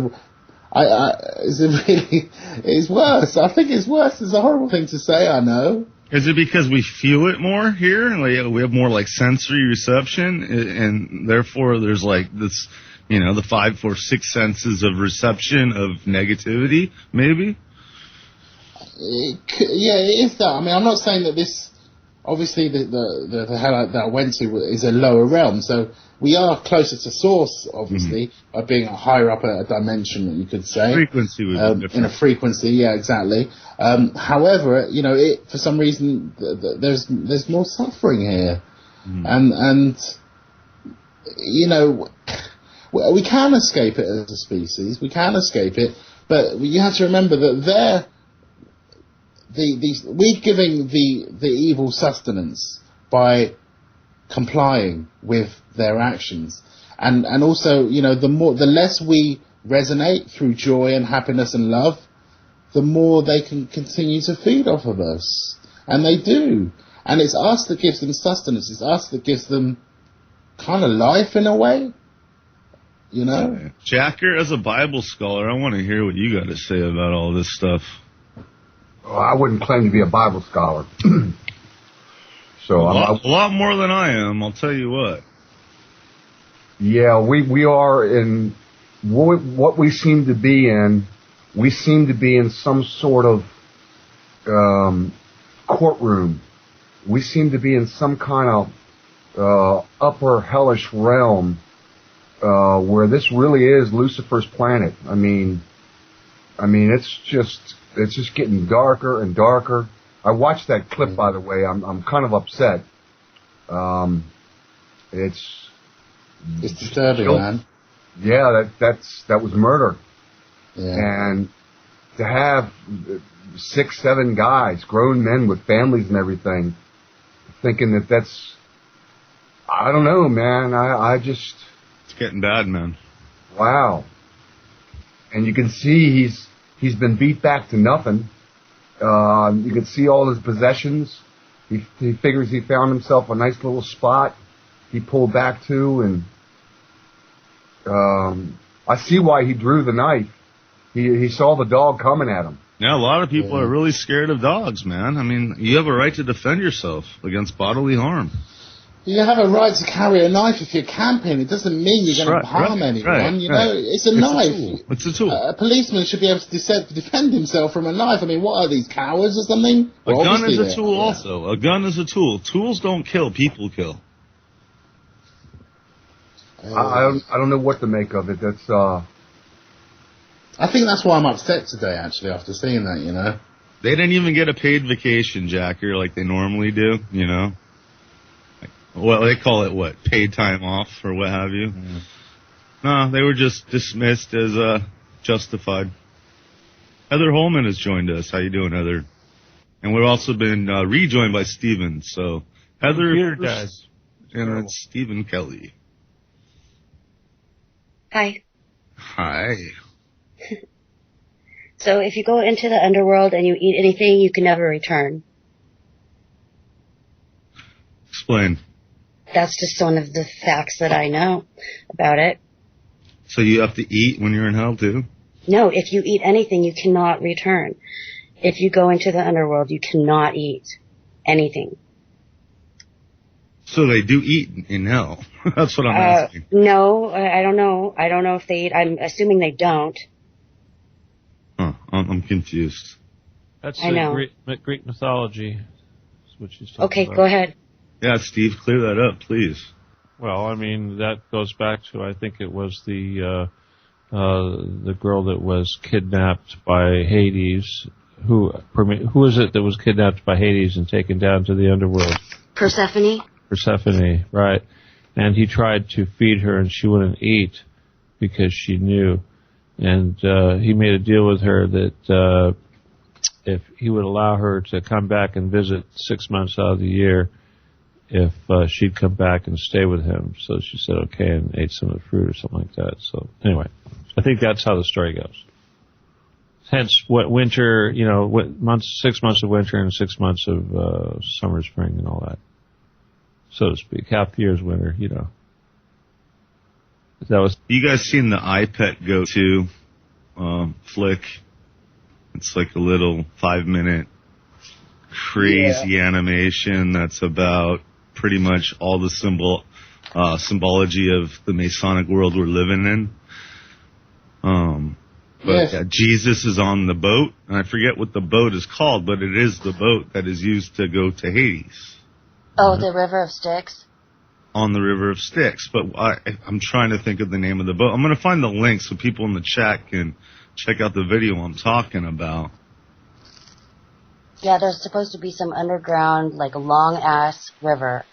it's worse. I think it's worse. It's a horrible thing to say, I know. Is it because we feel it more here? Like, we have more like sensory reception, and therefore there's like this, the 5 or 6 senses of reception of negativity, maybe? Yeah, it is that. I mean, I'm not saying that this. Obviously, the hell that I went to is a lower realm, so we are closer to source, obviously, by being higher up a dimension, you could say. Frequency would be different. In a frequency, yeah, exactly. However, for some reason, there's more suffering here, and we can escape it as a species. We can escape it, but you have to remember that we're giving the evil sustenance by complying with their actions, and also the less we resonate through joy and happiness and love, the more they can continue to feed off of us, and they do. And it's us that gives them sustenance. It's us that gives them kind of life in a way, Jacker, as a Bible scholar, I want to hear what you got to say about all this stuff. Well, I wouldn't claim to be a Bible scholar. So a lot more than I am, I'll tell you what. Yeah, we are in what we seem to be in. We seem to be in some sort of courtroom. We seem to be in some kind of upper hellish realm where this really is Lucifer's planet. I mean, it's just getting darker and darker. I watched that clip, by the way. I'm kind of upset It's disturbing, man. Yeah, that was murder. Yeah. And to have 6, 7 guys, grown men with families and everything, thinking that's, I don't know, man. I just. It's getting bad, man. Wow. And you can see he's been beat back to nothing. You can see all his possessions. He figures he found himself a nice little spot he pulled back to, and I see why he drew the knife. He saw the dog coming at him. Yeah, a lot of people are really scared of dogs, man. I mean, you have a right to defend yourself against bodily harm. You have a right to carry a knife if you're camping. It doesn't mean you're going to harm anyone. You know, it's a knife. It's a tool. A policeman should be able to defend himself from a knife. I mean, what are these, cowards or something? A gun is a tool also. A gun is a tool. Tools don't kill. People kill. I don't know what to make of it. That's I think that's why I'm upset today, actually, after seeing that, you know. They didn't even get a paid vacation, Jacker, like they normally do, you know. Well, they call it what? Paid time off or what have you. Yeah. No, they were just dismissed as justified. Heather Holman has joined us. How you doing, Heather? And we've also been rejoined by Steven. So Heather does. And it's Stephen Kelly. Hi. Hi. So if you go into the underworld and you eat anything, you can never return. Explain. That's just one of the facts that I know about it. So you have to eat when you're in hell, too? No, if you eat anything, you cannot return. If you go into the underworld, you cannot eat anything. So they do eat in hell. That's what I'm asking. No, I don't know. I don't know if they eat. I'm assuming they don't. Huh. I'm confused. That's Greek mythology. That's what she's talking about. Okay, go ahead. Yeah, Steve, clear that up, please. Well, I mean, that goes back to, I think it was the girl that was kidnapped by Hades. Who is it that was kidnapped by Hades and taken down to the underworld? Persephone, right. And he tried to feed her and she wouldn't eat because she knew. And he made a deal with her that if he would allow her to come back and visit 6 months out of the year, if she'd come back and stay with him. So she said okay and ate some of the fruit or something like that. So anyway, I think that's how the story goes. Hence, what winter, 6 months of winter and 6 months of summer, spring, and all that, so to speak. Half the year's winter, you know. That was. You guys seen the iPet Go 2 flick? It's like a little 5-minute crazy animation that's about pretty much all the symbology of the Masonic world we're living in. But Jesus is on the boat, and I forget what the boat is called, but it is the boat that is used to go to Hades. Oh, the River of Styx? On the River of Styx, but I'm trying to think of the name of the boat. I'm going to find the link so people in the chat can check out the video I'm talking about. Yeah, there's supposed to be some underground, long-ass river.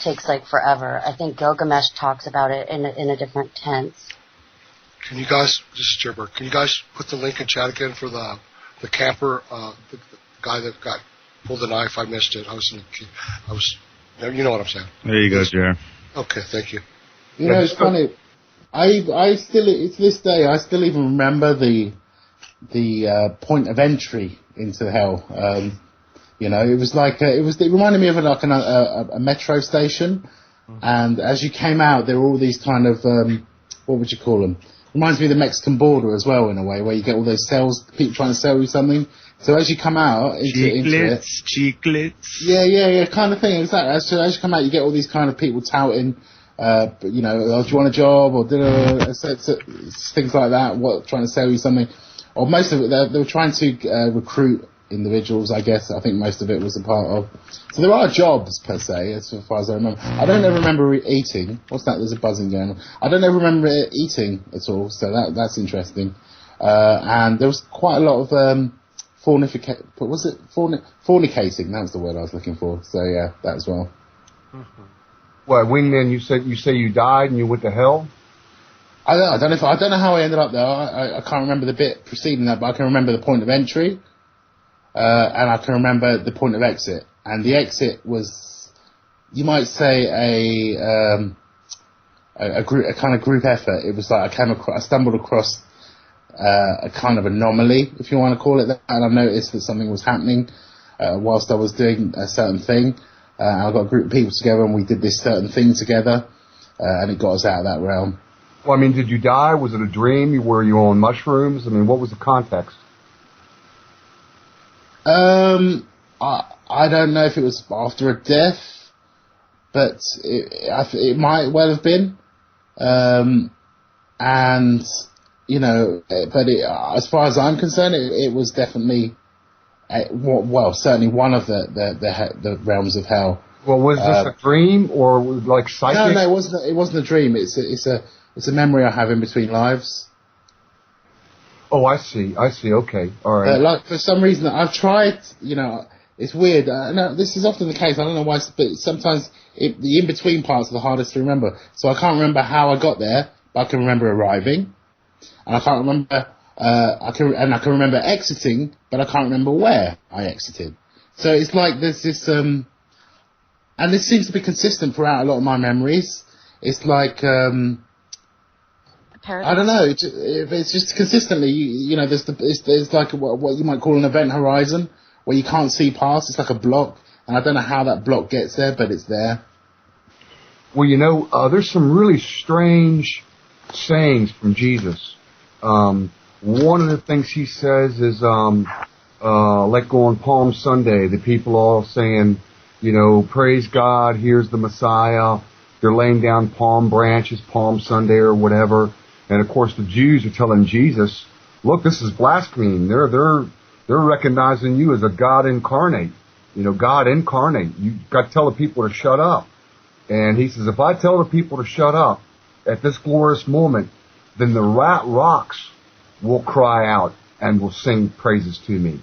Takes, forever. I think Gilgamesh talks about it in a different tense. Can you guys, this is Jibber, can you guys put the link in chat again for the camper, the guy that pulled the knife? I missed it. You know what I'm saying. There you go, Jer. Okay, thank you. You know, it's funny. It's this day, I still even remember the point of entry into hell. It reminded me of a metro station, and as you came out, there were all these kind of, what would you call them? Reminds me of the Mexican border as well, in a way, where you get all those people trying to sell you something. So as you come out into it, chiclets. Yeah, kind of thing. Exactly. As you come out, you get all these kind of people touting, oh, do you want a job, or things like that. Trying to sell you something, or most of it, they were trying to recruit individuals. I guess I think most of it was a part of. So there are jobs per se, as far as I remember. I don't ever remember eating. What's that? There's a buzzing going on. I don't ever remember eating at all. So that's interesting. And there was quite a lot of fornicating. That was the word I was looking for. So yeah, that as well. What, Wingman? You say you died and you went to hell? I don't know how I ended up there. I can't remember the bit preceding that, but I can remember the point of entry, and I can remember the point of exit. And the exit was, you might say, a kind of group effort. It was like I stumbled across a kind of anomaly, if you want to call it that, and I noticed that something was happening whilst I was doing a certain thing. I got a group of people together and we did this certain thing together, and it got us out of that realm. Well, I mean, did you die? Was it a dream? Were you on mushrooms? I mean, what was the context? I don't know if it was after a death, but it might well have been. And, you know, but as far as I'm concerned, it was definitely, certainly one of the realms of hell. Well, was this a dream or like psychic? No, it wasn't a dream. It's a memory I have in between lives. Oh, I see. Okay. All right. Like, for some reason, I've tried, you know, it's weird. No, this is often the case. I don't know why, but sometimes the in-between parts are the hardest to remember. So I can't remember how I got there, but I can remember arriving. And I can't remember, I can remember exiting, but I can't remember where I exited. So it's like there's this, and this seems to be consistent throughout a lot of my memories. It's like, I don't know. It's just consistently, you know, there's like what you might call an event horizon where you can't see past. It's like a block, and I don't know how that block gets there, but it's there. Well, you know, there's some really strange sayings from Jesus. One of the things he says is, let go on Palm Sunday. The people all saying, you know, praise God, here's the Messiah. They're laying down palm branches, Palm Sunday or whatever. And of course the Jews are telling Jesus, look, this is blasphemy. They're recognizing you as a God incarnate. You know, God incarnate. You got to tell the people to shut up. And he says, if I tell the people to shut up at this glorious moment, then the rocks will cry out and will sing praises to me.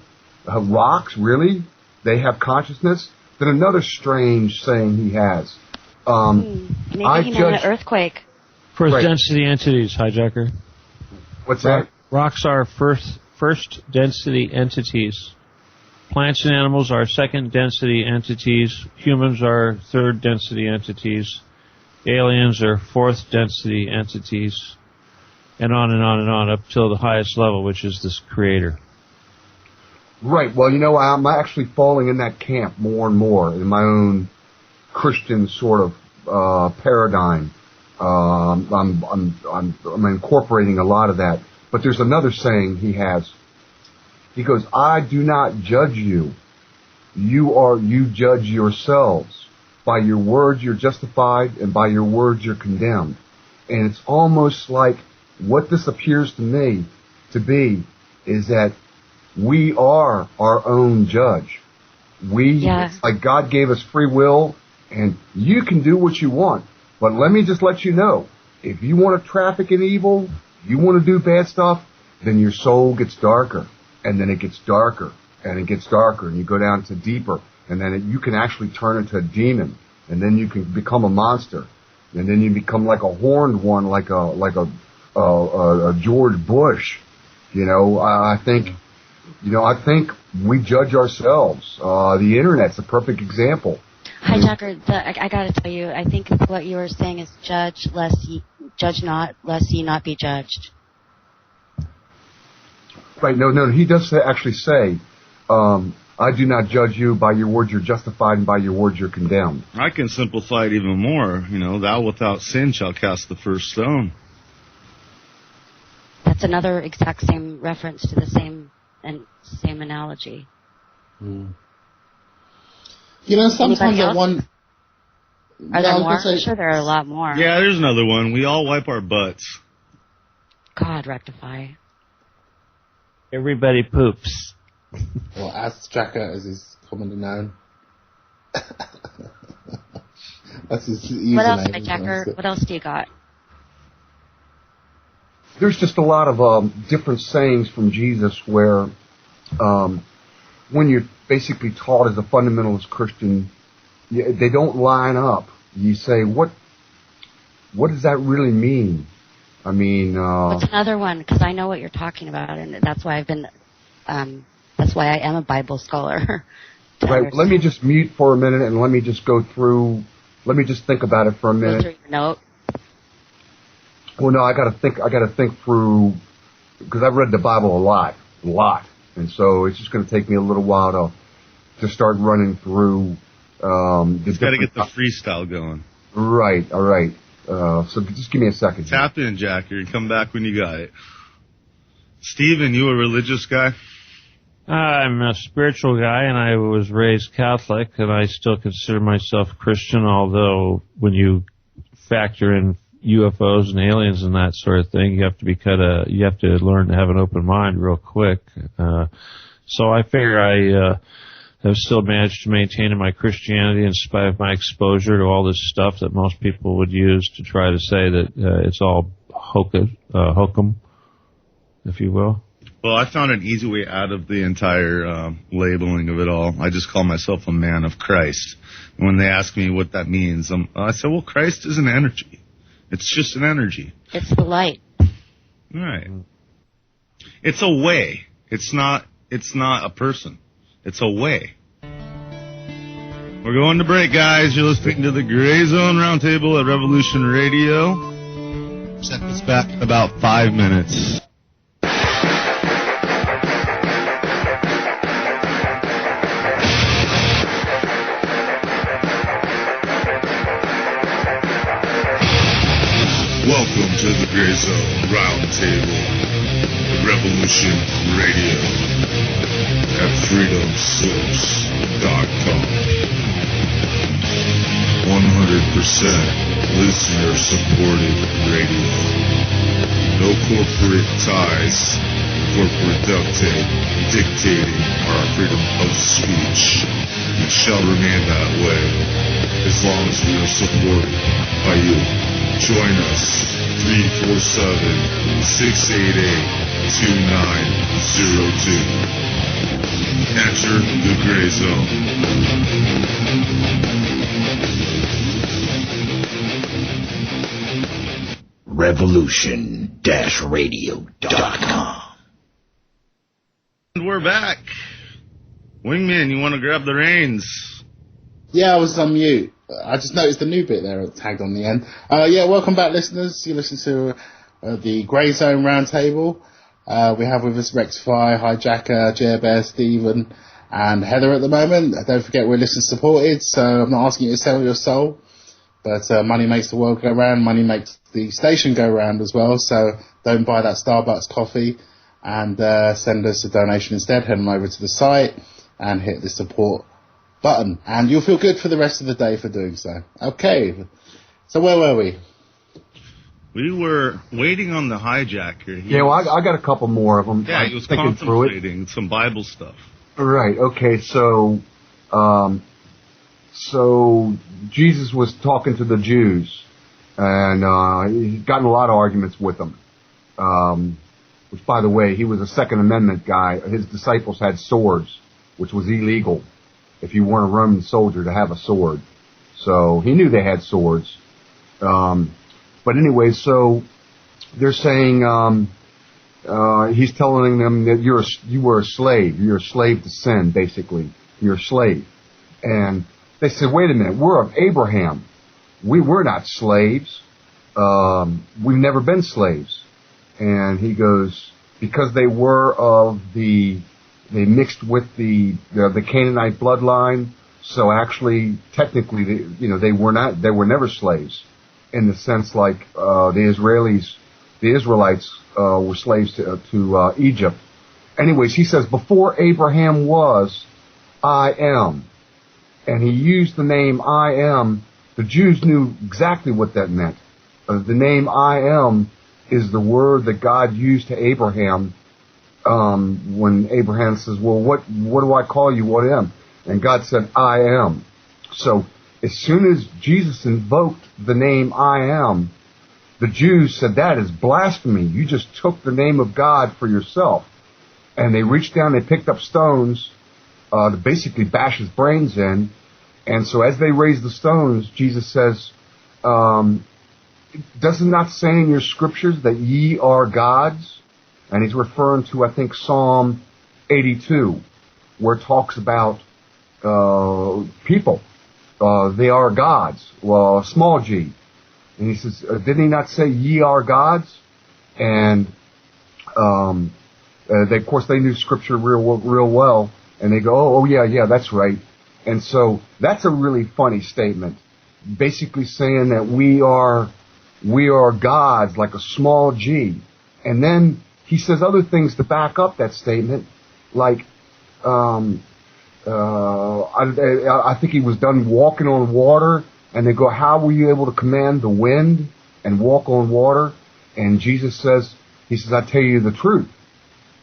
Rocks, really? They have consciousness? Then another strange saying he has. Maybe he meant an earthquake. First density entities, hijacker. What's that? Rocks are first density entities. Plants and animals are second density entities. Humans are third density entities. Aliens are fourth density entities. And on and on and on up till the highest level, which is this creator. Right. Well, you know, I'm actually falling in that camp more and more in my own Christian sort of paradigm. I'm incorporating a lot of that. But there's another saying he has. He goes, I do not judge you. You judge yourselves. By your words you're justified, and by your words you're condemned. And it's almost like what this appears to me to be is that we are our own judge. It's like God gave us free will, and you can do what you want. But let me just let you know, if you want to traffic in evil, you want to do bad stuff, then your soul gets darker, and then it gets darker, and it gets darker, and you go down to deeper, and then you can actually turn into a demon, and then you can become a monster, and then you become like a horned one, like a George Bush. You know, I think we judge ourselves. The Internet's a perfect example. Hijacker, I got to tell you, I think what you were saying is judge not, lest ye not be judged. Right, no, he does actually say, I do not judge you. By your words you're justified, and by your words you're condemned. I can simplify it even more. You know, thou without sin shall cast the first stone. That's another exact same reference to the same analogy. Mm. You know, sometimes at one... Are there more? I'm sure there are a lot more. Yeah, there's another one. We all wipe our butts. God, rectify. Everybody poops. Or ass tracker, as is commonly known. That's his username. What else, Hijacker? What else do you got? There's just a lot of different sayings from Jesus where when you're basically taught as a fundamentalist Christian they don't line up. You say, what does that really mean? I mean, what's another one? Because I know what you're talking about, and that's why that's why I am a Bible scholar. Right. Let me just mute for a minute and let me just go through. Let me just think about it for a minute. Go through your note. Well, no, I got to think through, because I've read the Bible a lot, and so it's just going to take me a little while to start running through. Just got to get the freestyle going. Right. All right. So just give me a second. Tap in, Jack. You come back when you got it. Steven, you a religious guy? I'm a spiritual guy, and I was raised Catholic, and I still consider myself Christian, although when you factor in UFOs and aliens and that sort of thing, you have to learn to have an open mind real quick. So I figure I have still managed to maintain my Christianity in spite of my exposure to all this stuff that most people would use to try to say that it's all hokum, if you will. Well, I found an easy way out of the entire labeling of it all. I just call myself a man of Christ. And when they ask me what that means, I say, well, Christ is an energy. It's just an energy. It's the light. Right. It's a way. It's not a person. It's a way. We're going to break, guys. You're listening to the Gray Zone Roundtable at Revolution Radio. Set this back in about 5 minutes. Welcome to the TheGrayZone RoundTable at Revolution Radio at freedomsource.com. 100% listener-supported radio. No corporate ties, corporate duct tape dictating our freedom of speech. It shall remain that way as long as we are supported by you. Join us, 347-688-2902. Enter the Gray Zone. Revolution-radio.com. And we're back. Wingman, you want to grab the reins? Yeah, I was on mute. I just noticed the new bit there tagged on the end. Welcome back, listeners. You listen to the Gray Zone Roundtable. We have with us Rectify, Hijacker, Jerbear, Stephen, and Heather at the moment. Don't forget we're listener supported, so I'm not asking you to sell your soul, but money makes the world go round. Money makes the station go round as well. So don't buy that Starbucks coffee and send us a donation instead. Head on over to the site and hit the support button, and you'll feel good for the rest of the day for doing so. Okay, so where were we? We were waiting on the hijacker. I got a couple more of them. Yeah, he was contemplating some Bible stuff. Right. Okay. So Jesus was talking to the Jews, and he'd gotten a lot of arguments with them. Which, by the way, he was a Second Amendment guy. His disciples had swords, which was illegal if you weren't a Roman soldier to have a sword. So he knew they had swords. But anyway, so they're saying, he's telling them that you were a slave. You're a slave to sin, basically. You're a slave. And they said, wait a minute, we're of Abraham. We're not slaves. We've never been slaves. And he goes, because they were they mixed with the Canaanite bloodline, so actually, technically, they were never slaves, in the sense like the Israelites were slaves to Egypt. Anyways, he says, before Abraham was, I am, and he used the name I am. The Jews knew exactly what that meant. The name I am is the word that God used to Abraham. When Abraham says, well, what do I call you? What am? And God said, I am. So as soon as Jesus invoked the name I am, the Jews said, that is blasphemy. You just took the name of God for yourself. And they reached down, they picked up stones to basically bash his brains in. And so as they raise the stones, Jesus says, does it not say in your scriptures that ye are gods? And he's referring to, I think, Psalm 82, where it talks about people. They are gods. Well, small g. And he says, did he not say ye are gods? And of course, they knew scripture real well. And they go, oh yeah, that's right. And so that's a really funny statement, basically saying that we are gods, like a small g. And then he says other things to back up that statement, like I think he was done walking on water, and they go, how were you able to command the wind and walk on water? And Jesus says, he says, I tell you the truth.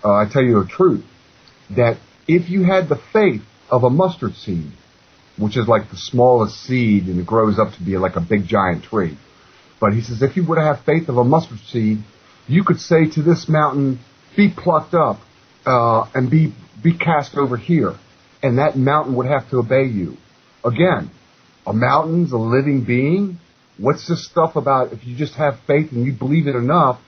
I tell you the truth, that if you had the faith of a mustard seed, which is like the smallest seed, and it grows up to be like a big giant tree. But he says, if you would have faith of a mustard seed, you could say to this mountain, be plucked up, and be cast over here. And that mountain would have to obey you. Again, a mountain's a living being. What's this stuff about if you just have faith and you believe it enough,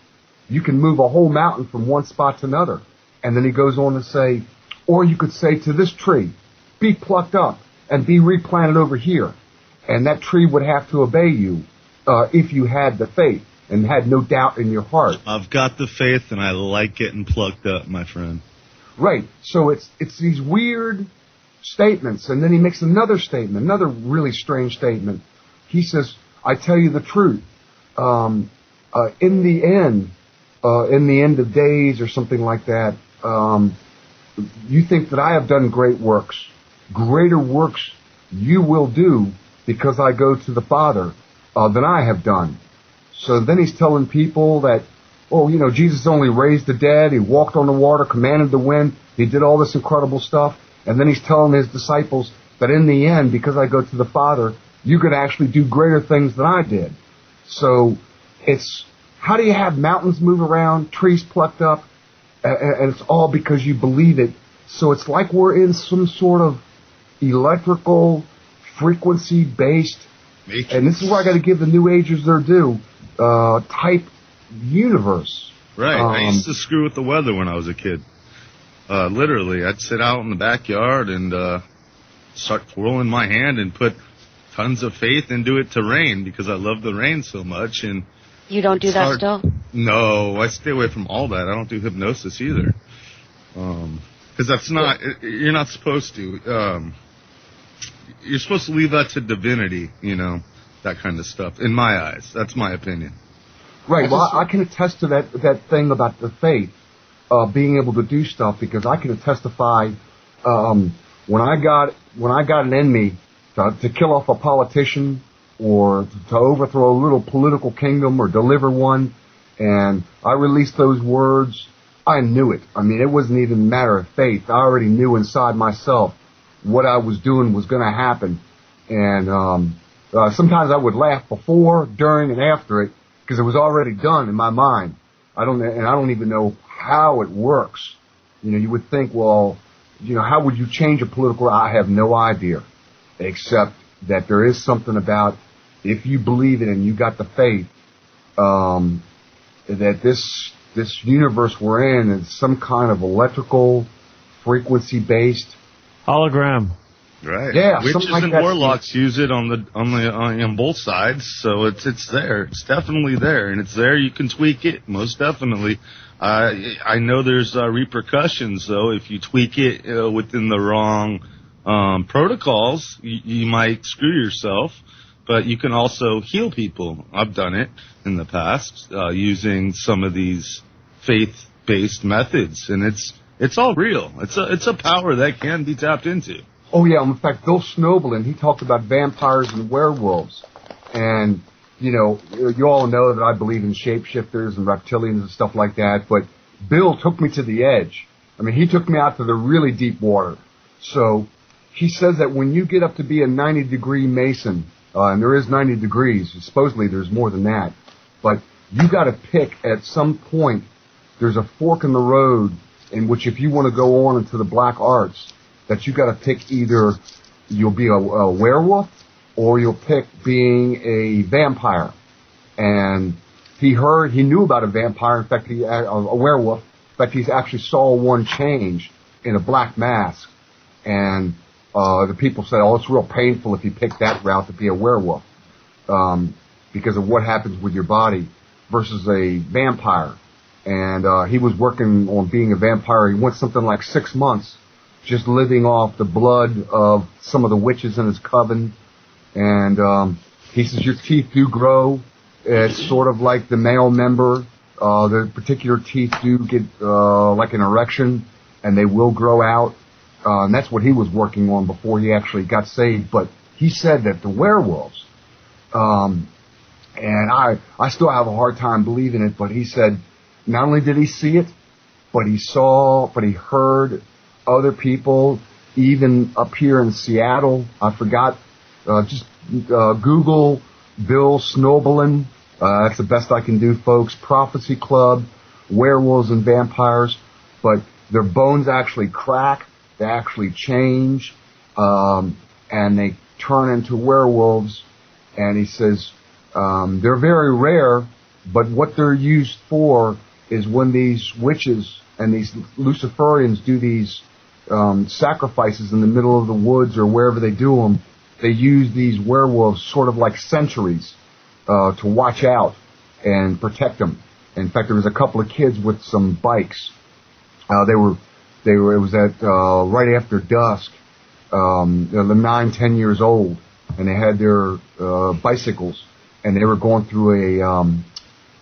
you can move a whole mountain from one spot to another. And then he goes on to say, or you could say to this tree, be plucked up and be replanted over here. And that tree would have to obey you if you had the faith and had no doubt in your heart. I've got the faith and I like getting plucked up, my friend. Right. So it's these weird statements. And then he makes another statement, another really strange statement. He says, I tell you the truth. In the end of days or something like that, you think that I have done great works. Greater works you will do because I go to the Father than I have done. So then he's telling people that, Jesus only raised the dead, he walked on the water, commanded the wind, he did all this incredible stuff. And then he's telling his disciples that in the end, because I go to the Father, you could actually do greater things than I did. So it's, how do you have mountains move around, trees plucked up, and it's all because you believe it. So it's like we're in some sort of electrical, frequency-based, and this is where I got to give the New Agers their due, type universe. Right. I used to screw with the weather when I was a kid. Literally, I'd sit out in the backyard and start twirling my hand and put tons of faith into it to rain because I love the rain so much. And you don't do that still? No, I stay away from all that. I don't do hypnosis either. Because that's not, you're not supposed to. You're supposed to leave that to divinity, that kind of stuff, in my eyes. That's my opinion. Right. Well, I can attest to that thing about the faith, being able to do stuff, because I can testify, when I got it in me to kill off a politician or to overthrow a little political kingdom or deliver one, and I released those words, I knew it. I mean, it wasn't even a matter of faith. I already knew inside myself what I was doing was going to happen. And sometimes I would laugh before, during, and after it because it was already done in my mind. I don't even know how it works. You would think, well, how would you change a political? I have no idea, except that there is something about if you believe it and you got the faith, that this universe we're in is some kind of electrical, frequency-based hologram. Right. Yeah. Witches like and warlocks use it on both sides, so it's there. It's definitely there, and it's there. You can tweak it, most definitely. I know there's repercussions though if you tweak it within the wrong protocols. You might screw yourself. But you can also heal people. I've done it in the past using some of these faith-based methods, and it's all real. It's a power that can be tapped into. Oh yeah, in fact, Bill Schnoebelen, he talked about vampires and werewolves, and you all know that I believe in shapeshifters and reptilians and stuff like that. But Bill took me to the edge. I mean, he took me out to the really deep water. So he says that when you get up to be a 90-degree Mason. And there is 90 degrees. Supposedly there's more than that. But you got to pick at some point. There's a fork in the road in which if you want to go on into the black arts, that you got to pick either you'll be a werewolf, or you'll pick being a vampire. And he knew about a vampire. In fact, a werewolf. In fact, he actually saw one change in a black mask. And the people said, "Oh, it's real painful if you pick that route to be a werewolf, because of what happens with your body versus a vampire." And he was working on being a vampire. He went something like 6 months just living off the blood of some of the witches in his coven. And he says your teeth do grow. It's sort of like the male member. The particular teeth do get like an erection, and they will grow out. And that's what he was working on before he actually got saved. But he said that the werewolves, and I still have a hard time believing it, but he said not only did he see it, but he heard other people, even up here in Seattle. I forgot, just Google Bill Snowbelin. That's the best I can do, folks. Prophecy Club, werewolves and vampires. But their bones actually crack. They actually change, and they turn into werewolves. And he says they're very rare, but what they're used for is when these witches and these Luciferians do these sacrifices in the middle of the woods or wherever they do them. They use these werewolves sort of like sentries to watch out and protect them. In fact, there was a couple of kids with some bikes. It was at right after dusk. They're 9, 10 years old, and they had their bicycles, and they were going through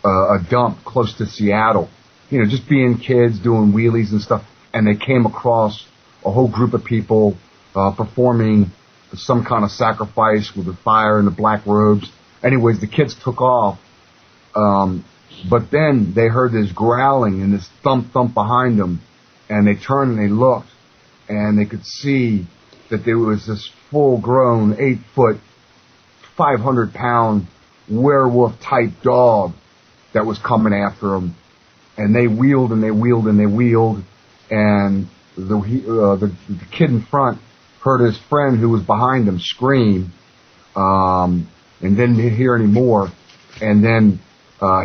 a dump close to Seattle. You know, just being kids doing wheelies and stuff, and they came across a whole group of people performing some kind of sacrifice with the fire and the black robes. Anyways, the kids took off, but then they heard this growling and this thump behind them, and they turned and they looked, and they could see that there was this full-grown, 8-foot, 500-pound werewolf-type dog that was coming after them. And they wheeled and they wheeled and they wheeled, and the kid in front heard his friend who was behind him scream, and didn't hear any more. And then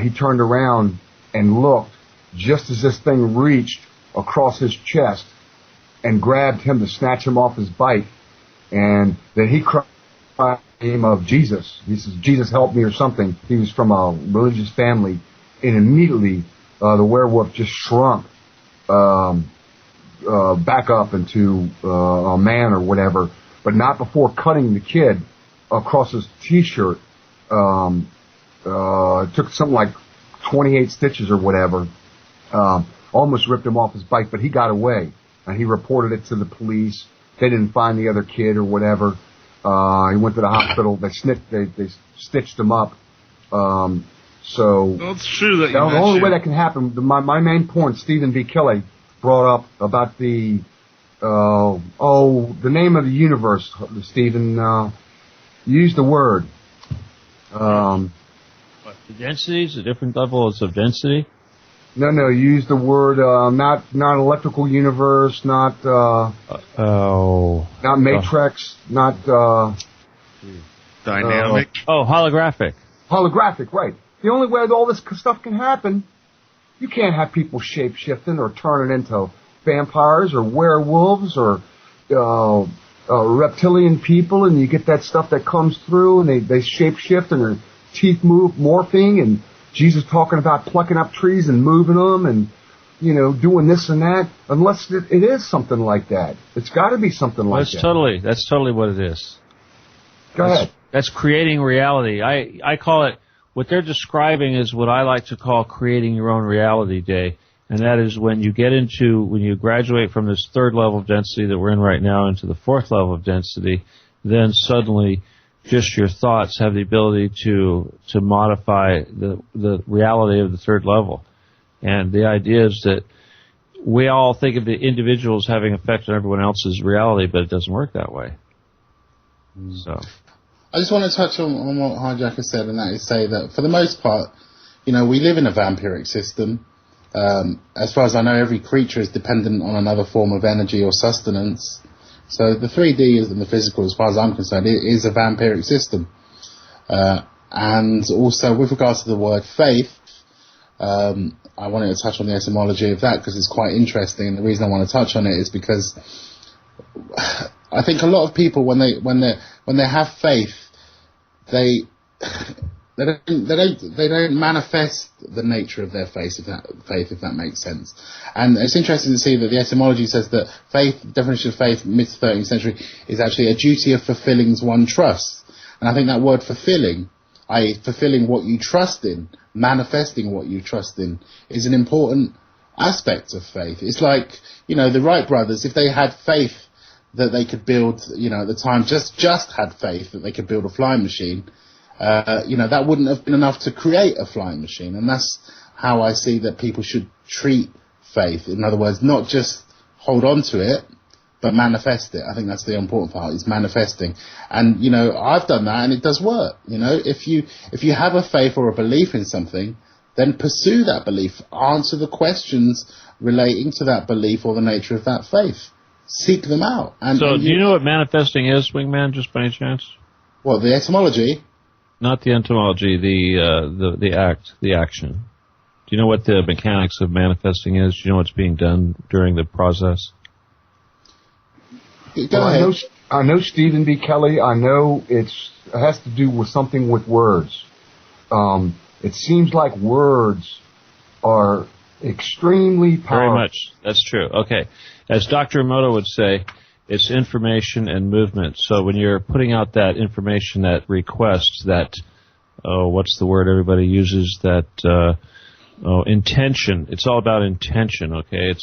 he turned around and looked just as this thing reached across his chest and grabbed him to snatch him off his bike. And then he cried the name of Jesus. He says, "Jesus, help me," or something. He was from a religious family, and immediately the werewolf just shrunk back up into a man or whatever, but not before cutting the kid across his T-shirt. It took something like 28 stitches or whatever. Almost ripped him off his bike, but he got away, and he reported it to the police. They didn't find the other kid or whatever. He went to the hospital. They stitched him up. So that's true that the only way that can happen. My main point, Stephen B. Kelly brought up about the name of the universe. Stephen, use the word. The densities, the different levels of density. No, use the word not electrical universe, not matrix, not dynamic. Holographic. Holographic, right. The only way that all this stuff can happen, you can't have people shape-shifting or turning into vampires or werewolves or reptilian people, and you get that stuff that comes through, and they shape-shift and their teeth morphing, and Jesus talking about plucking up trees and moving them and, doing this and that, unless it is something like that. It's got to be something like that. That's totally what it is. Go ahead. That's creating reality. I call it, what they're describing is what I like to call creating your own reality day. And that is when you graduate from this third level of density that we're in right now into the fourth level of density, then suddenly just your thoughts have the ability to modify the reality of the third level. And the idea is that we all think of the individuals having effect on everyone else's reality, but it doesn't work that way. So I just want to touch on what Hijacker said, and that is say that for the most part, we live in a vampiric system. As far as I know, every creature is dependent on another form of energy or sustenance. So the 3D and the physical, as far as I'm concerned, is a vampiric system. And also, with regards to the word faith, I wanted to touch on the etymology of that because it's quite interesting. And the reason I want to touch on it is because I think a lot of people, when they have faith, they don't manifest the nature of their faith, if that makes sense. And it's interesting to see that the etymology says that faith, definition of faith, mid 13th century, is actually a duty of fulfilling one trusts. And I think that word fulfilling, i.e. fulfilling what you trust in, manifesting what you trust in, is an important aspect of faith. It's like, the Wright brothers, if they had faith that they could build, at the time, just had faith that they could build a flying machine, that wouldn't have been enough to create a flying machine. And that's how I see that people should treat faith. In other words, not just hold on to it, but manifest it. I think that's the important part, is manifesting. And, I've done that and it does work. If you have a faith or a belief in something, then pursue that belief. Answer the questions relating to that belief or the nature of that faith. Seek them out. So do you know what manifesting is, Wingman, just by any chance? What, the etymology? Not the etymology, the action. Do you know what the mechanics of manifesting is? Do you know what's being done during the process? I know Stephen B. Kelly. I know it has to do with something with words. It seems like words are extremely powerful. Very much. That's true. Okay. As Dr. Emoto would say, it's information and movement. So when you're putting out that information, that request, that, what's the word everybody uses, that, intention. It's all about intention, okay?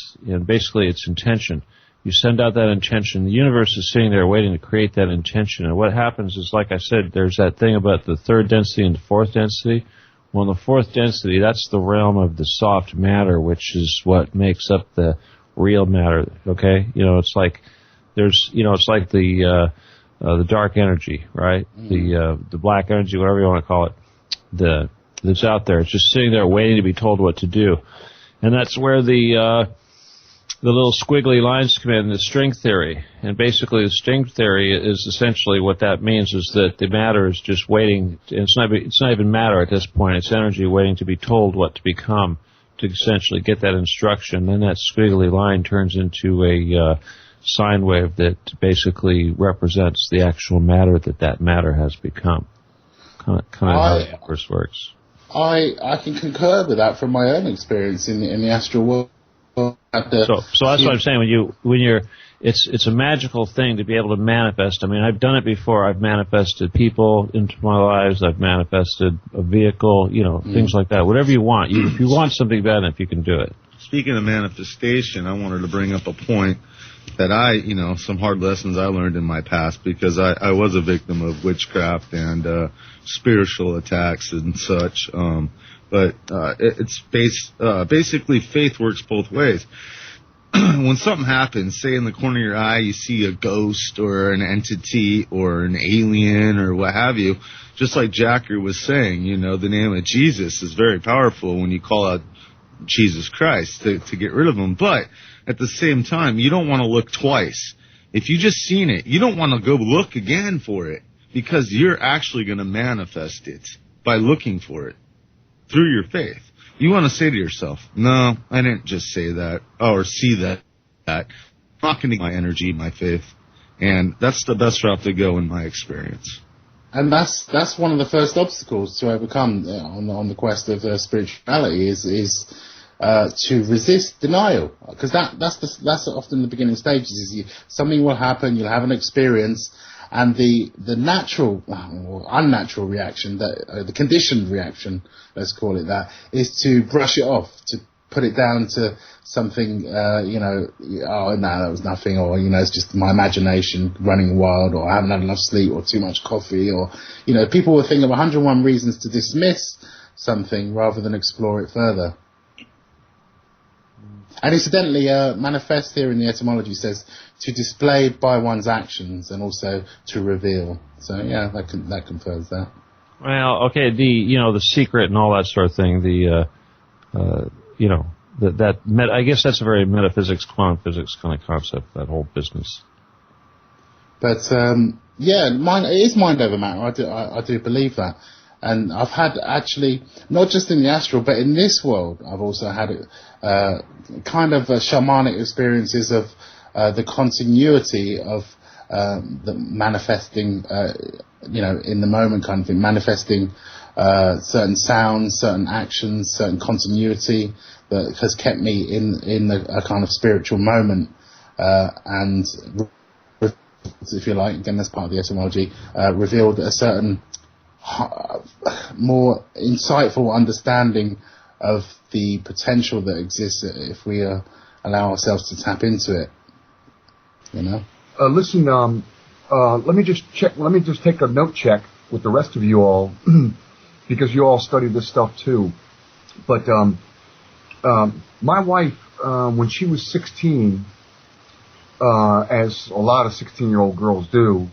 Basically it's intention. You send out that intention. The universe is sitting there waiting to create that intention. And what happens is, like I said, there's that thing about the third density and the fourth density. Well, the fourth density, that's the realm of the soft matter, which is what makes up the real matter, okay? It's like it's like the dark energy, right? The black energy, whatever you want to call it, that's out there. It's just sitting there waiting to be told what to do. And that's where the little squiggly lines come in, the string theory. And basically the string theory is essentially what that means is that the matter is just waiting. It's not even matter at this point. It's energy waiting to be told what to become, to essentially get that instruction. Then that squiggly line turns into a sine wave that basically represents the actual matter that matter has become. Kind of how the universe works. I can concur with that from my own experience in the astral world. So that's what I'm saying. When you're, it's a magical thing to be able to manifest. I mean, I've done it before. I've manifested people into my lives. I've manifested a vehicle. Things like that. Whatever you want. If you want something bad enough, you can do it. Speaking of manifestation, I wanted to bring up a point that some hard lessons I learned in my past, because I was a victim of witchcraft and spiritual attacks and such. But it's basically faith works both ways. When something happens, say in the corner of your eye you see a ghost or an entity or an alien or what have you, just like Jacker was saying, the name of Jesus is very powerful when you call out Jesus Christ to get rid of him. But at the same time, you don't want to look twice. If you just seen it, you don't want to go look again for it, because you're actually going to manifest it by looking for it through your faith. You want to say to yourself, no, I didn't just say that or see that. I'm not going to my energy, my faith. And that's the best route to go in my experience. And that's one of the first obstacles to overcome on the quest of spirituality is to resist denial, because that's often the beginning stages. Is something will happen, you'll have an experience, and the natural or unnatural reaction, the conditioned reaction, let's call it that, is to brush it off, to put it down to something, oh no, that was nothing, or it's just my imagination running wild, or I haven't had enough sleep, or too much coffee, or people will think of 101 reasons to dismiss something rather than explore it further. And incidentally, manifest here in the etymology says to display by one's actions and also to reveal. So yeah, that confirms that. Well, okay, the secret and all that sort of thing. I guess that's a very metaphysics, quantum physics kind of concept. That whole business. But it is mind over matter. I do believe that. And I've had actually, not just in the astral, but in this world, I've also had kind of shamanic experiences of the continuity of the manifesting, in the moment kind of thing, manifesting certain sounds, certain actions, certain continuity that has kept me in a kind of spiritual moment, and if you like, again, that's part of the etymology, revealed a certain more insightful understanding of the potential that exists if we allow ourselves to tap into it. Listen, let me just check. Let me just take a note check with the rest of you all, because you all study this stuff too. But my wife, when she was 16, as a lot of 16-year-old girls do,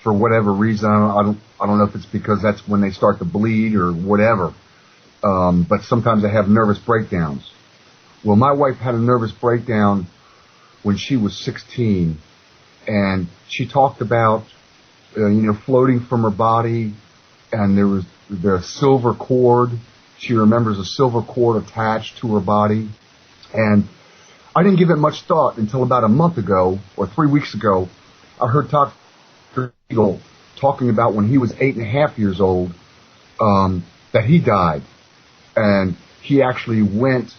for whatever reason, I don't know if it's because that's when they start to bleed or whatever. But sometimes they have nervous breakdowns. Well, my wife had a nervous breakdown when she was 16, and she talked about, floating from her body, and there was the silver cord. She remembers a silver cord attached to her body, and I didn't give it much thought until about a month ago or 3 weeks ago. I heard Dr. Eagle talking about when he was 8.5 years old, that he died, and he actually went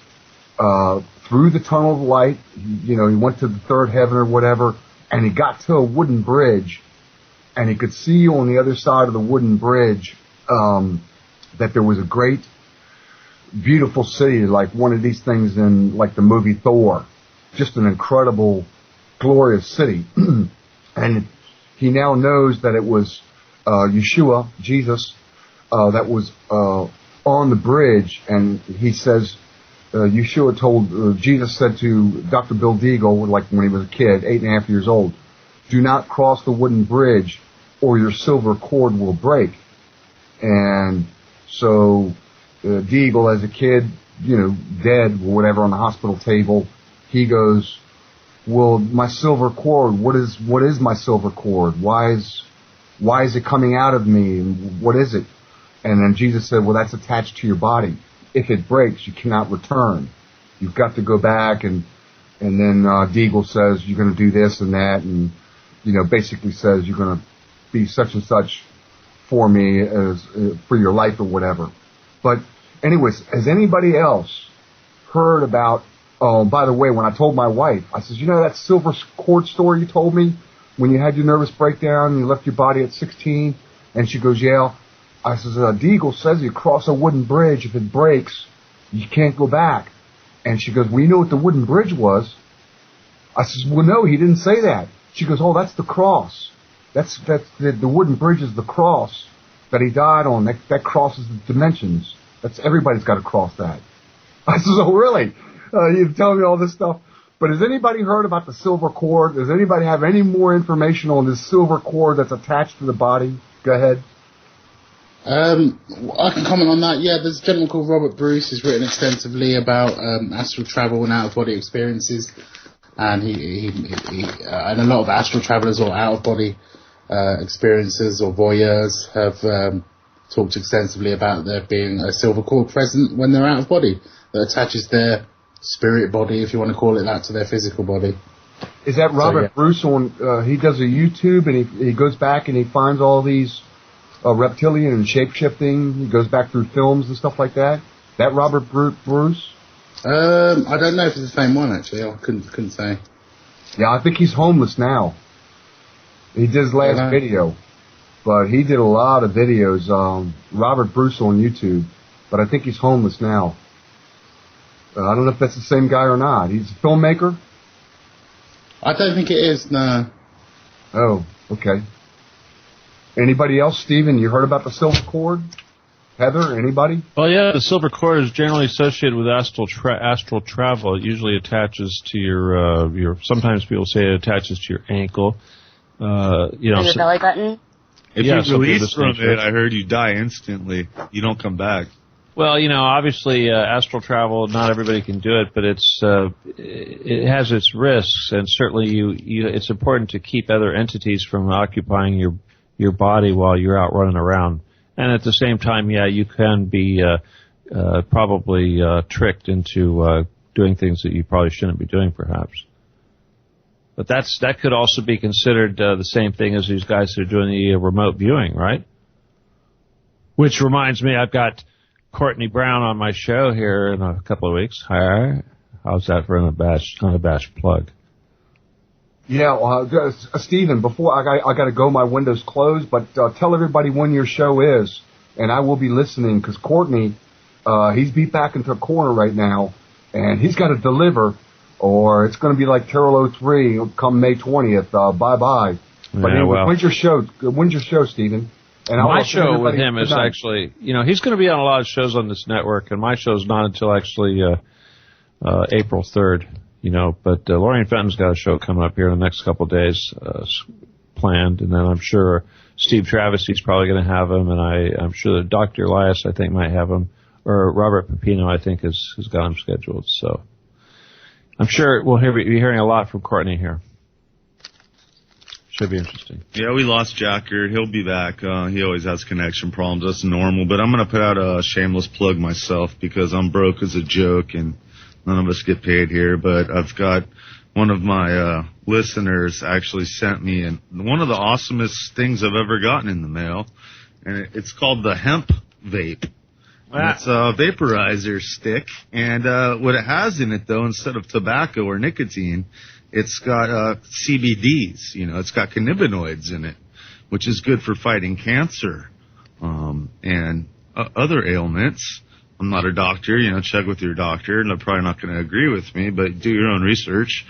through the tunnel of light. He went to the third heaven or whatever, and he got to a wooden bridge, and he could see on the other side of the wooden bridge that there was a great, beautiful city, like one of these things in like the movie Thor, just an incredible, glorious city. And he now knows that it was Yeshua, Jesus, that was on the bridge, and he says, Jesus said to Dr. Bill Deagle, like when he was a kid, 8.5 years old, do not cross the wooden bridge or your silver cord will break. And so Deagle, as a kid, dead or whatever on the hospital table, he goes, well, my silver cord, what is my silver cord? Why is it coming out of me? And what is it? And then Jesus said, well, that's attached to your body. If it breaks, you cannot return. You've got to go back, and then Deagle says you're going to do this and that, and basically says you're going to be such and such for me as for your life or whatever. But anyways, has anybody else heard about? Oh, by the way, when I told my wife, I said, that silver cord story you told me when you had your nervous breakdown and you left your body at 16? And she goes, yeah. I says, Deagle says you cross a wooden bridge. If it breaks, you can't go back. And she goes, well, you know what the wooden bridge was? I says, well, no, he didn't say that. She goes, oh, that's the cross. That's the wooden bridge is the cross that he died on. That crosses the dimensions. Everybody's got to cross that. I says, oh, really? You're telling me all this stuff. But has anybody heard about the silver cord? Does anybody have any more information on this silver cord that's attached to the body? Go ahead. I can comment on that. Yeah, there's a gentleman called Robert Bruce who's written extensively about astral travel and out-of-body experiences, and he and a lot of astral travelers or out-of-body experiencers or voyeurs have talked extensively about there being a silver cord present when they're out of body that attaches their spirit body, if you want to call it that, to their physical body. Is that Robert Bruce on? He does a YouTube and he goes back and he finds all these reptilian and shape-shifting. He goes back through films and stuff like that. That Robert Bruce? I don't know if it's the same one, actually. I couldn't say. Yeah, I think he's homeless now. He did his last video, but he did a lot of videos. Robert Bruce on YouTube, but I think he's homeless now. I don't know if that's the same guy or not. He's a filmmaker? I don't think it is, no. Oh, okay. Anybody else, Stephen? You heard about the silver cord? Heather, anybody? Well, yeah, the silver cord is generally associated with astral travel. It usually attaches to your. Sometimes people say it attaches to your ankle. Your belly button. If you release from it, I heard you die instantly. You don't come back. Well, obviously, astral travel, not everybody can do it, but it has its risks, and certainly it's important to keep other entities from occupying your body while you're out running around. And at the same time, yeah, you can be probably tricked into doing things that you probably shouldn't be doing, perhaps. But that could also be considered the same thing as these guys that are doing the remote viewing, right? Which reminds me, I've got Courtney Brown on my show here in a couple of weeks. Hi. How's that for an unabashed plug? Yeah, Stephen, before I got to go, my window's closed, but tell everybody when your show is, and I will be listening, because Courtney, he's beat back into a corner right now, and he's got to deliver, or it's going to be like Terrell 03 come May 20th. Bye-bye. But Yeah, anyway, well. When's your show, Stephen? And My show with him is tonight. actually, he's going to be on a lot of shows on this network, and my show's not until actually April 3rd, but Lorraine Fenton's got a show coming up here in the next couple of days planned, and then I'm sure Steve Travisy's probably going to have him, and I'm sure that Dr. Elias, I think, might have him, or Robert Pepino, I think, has got him scheduled, so I'm sure we'll be hearing a lot from Courtney here. Should be interesting. Yeah, we lost Jacker. He'll be back. He always has connection problems. That's normal. But I'm going to put out a shameless plug myself because I'm broke as a joke and none of us get paid here. But I've got one of my listeners actually sent me one of the awesomest things I've ever gotten in the mail. And it's called the Hemp Vape. And it's a vaporizer stick. And what it has in it, though, instead of tobacco or nicotine, it's got CBDs, it's got cannabinoids in it, which is good for fighting cancer and other ailments. I'm not a doctor, check with your doctor, and they're probably not going to agree with me, but do your own research.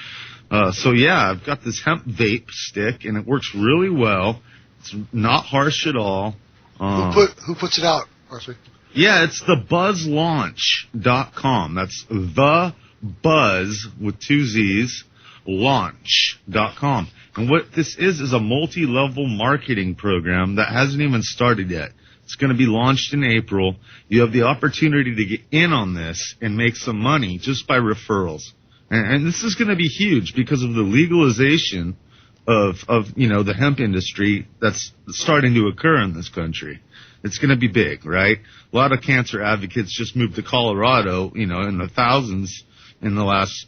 So yeah, I've got this hemp vape stick, and it works really well. It's not harsh at all. Who puts it out, Arthur? Yeah, it's the buzzlaunch.com. That's the buzz with 2 Z's. launch.com. And what this is a multi-level marketing program that hasn't even started yet. It's going to be launched in April. You have the opportunity to get in on this and make some money just by referrals. And this is going to be huge because of the legalization of the hemp industry that's starting to occur in this country. It's going to be big, right? A lot of cancer advocates just moved to Colorado, in the thousands in the last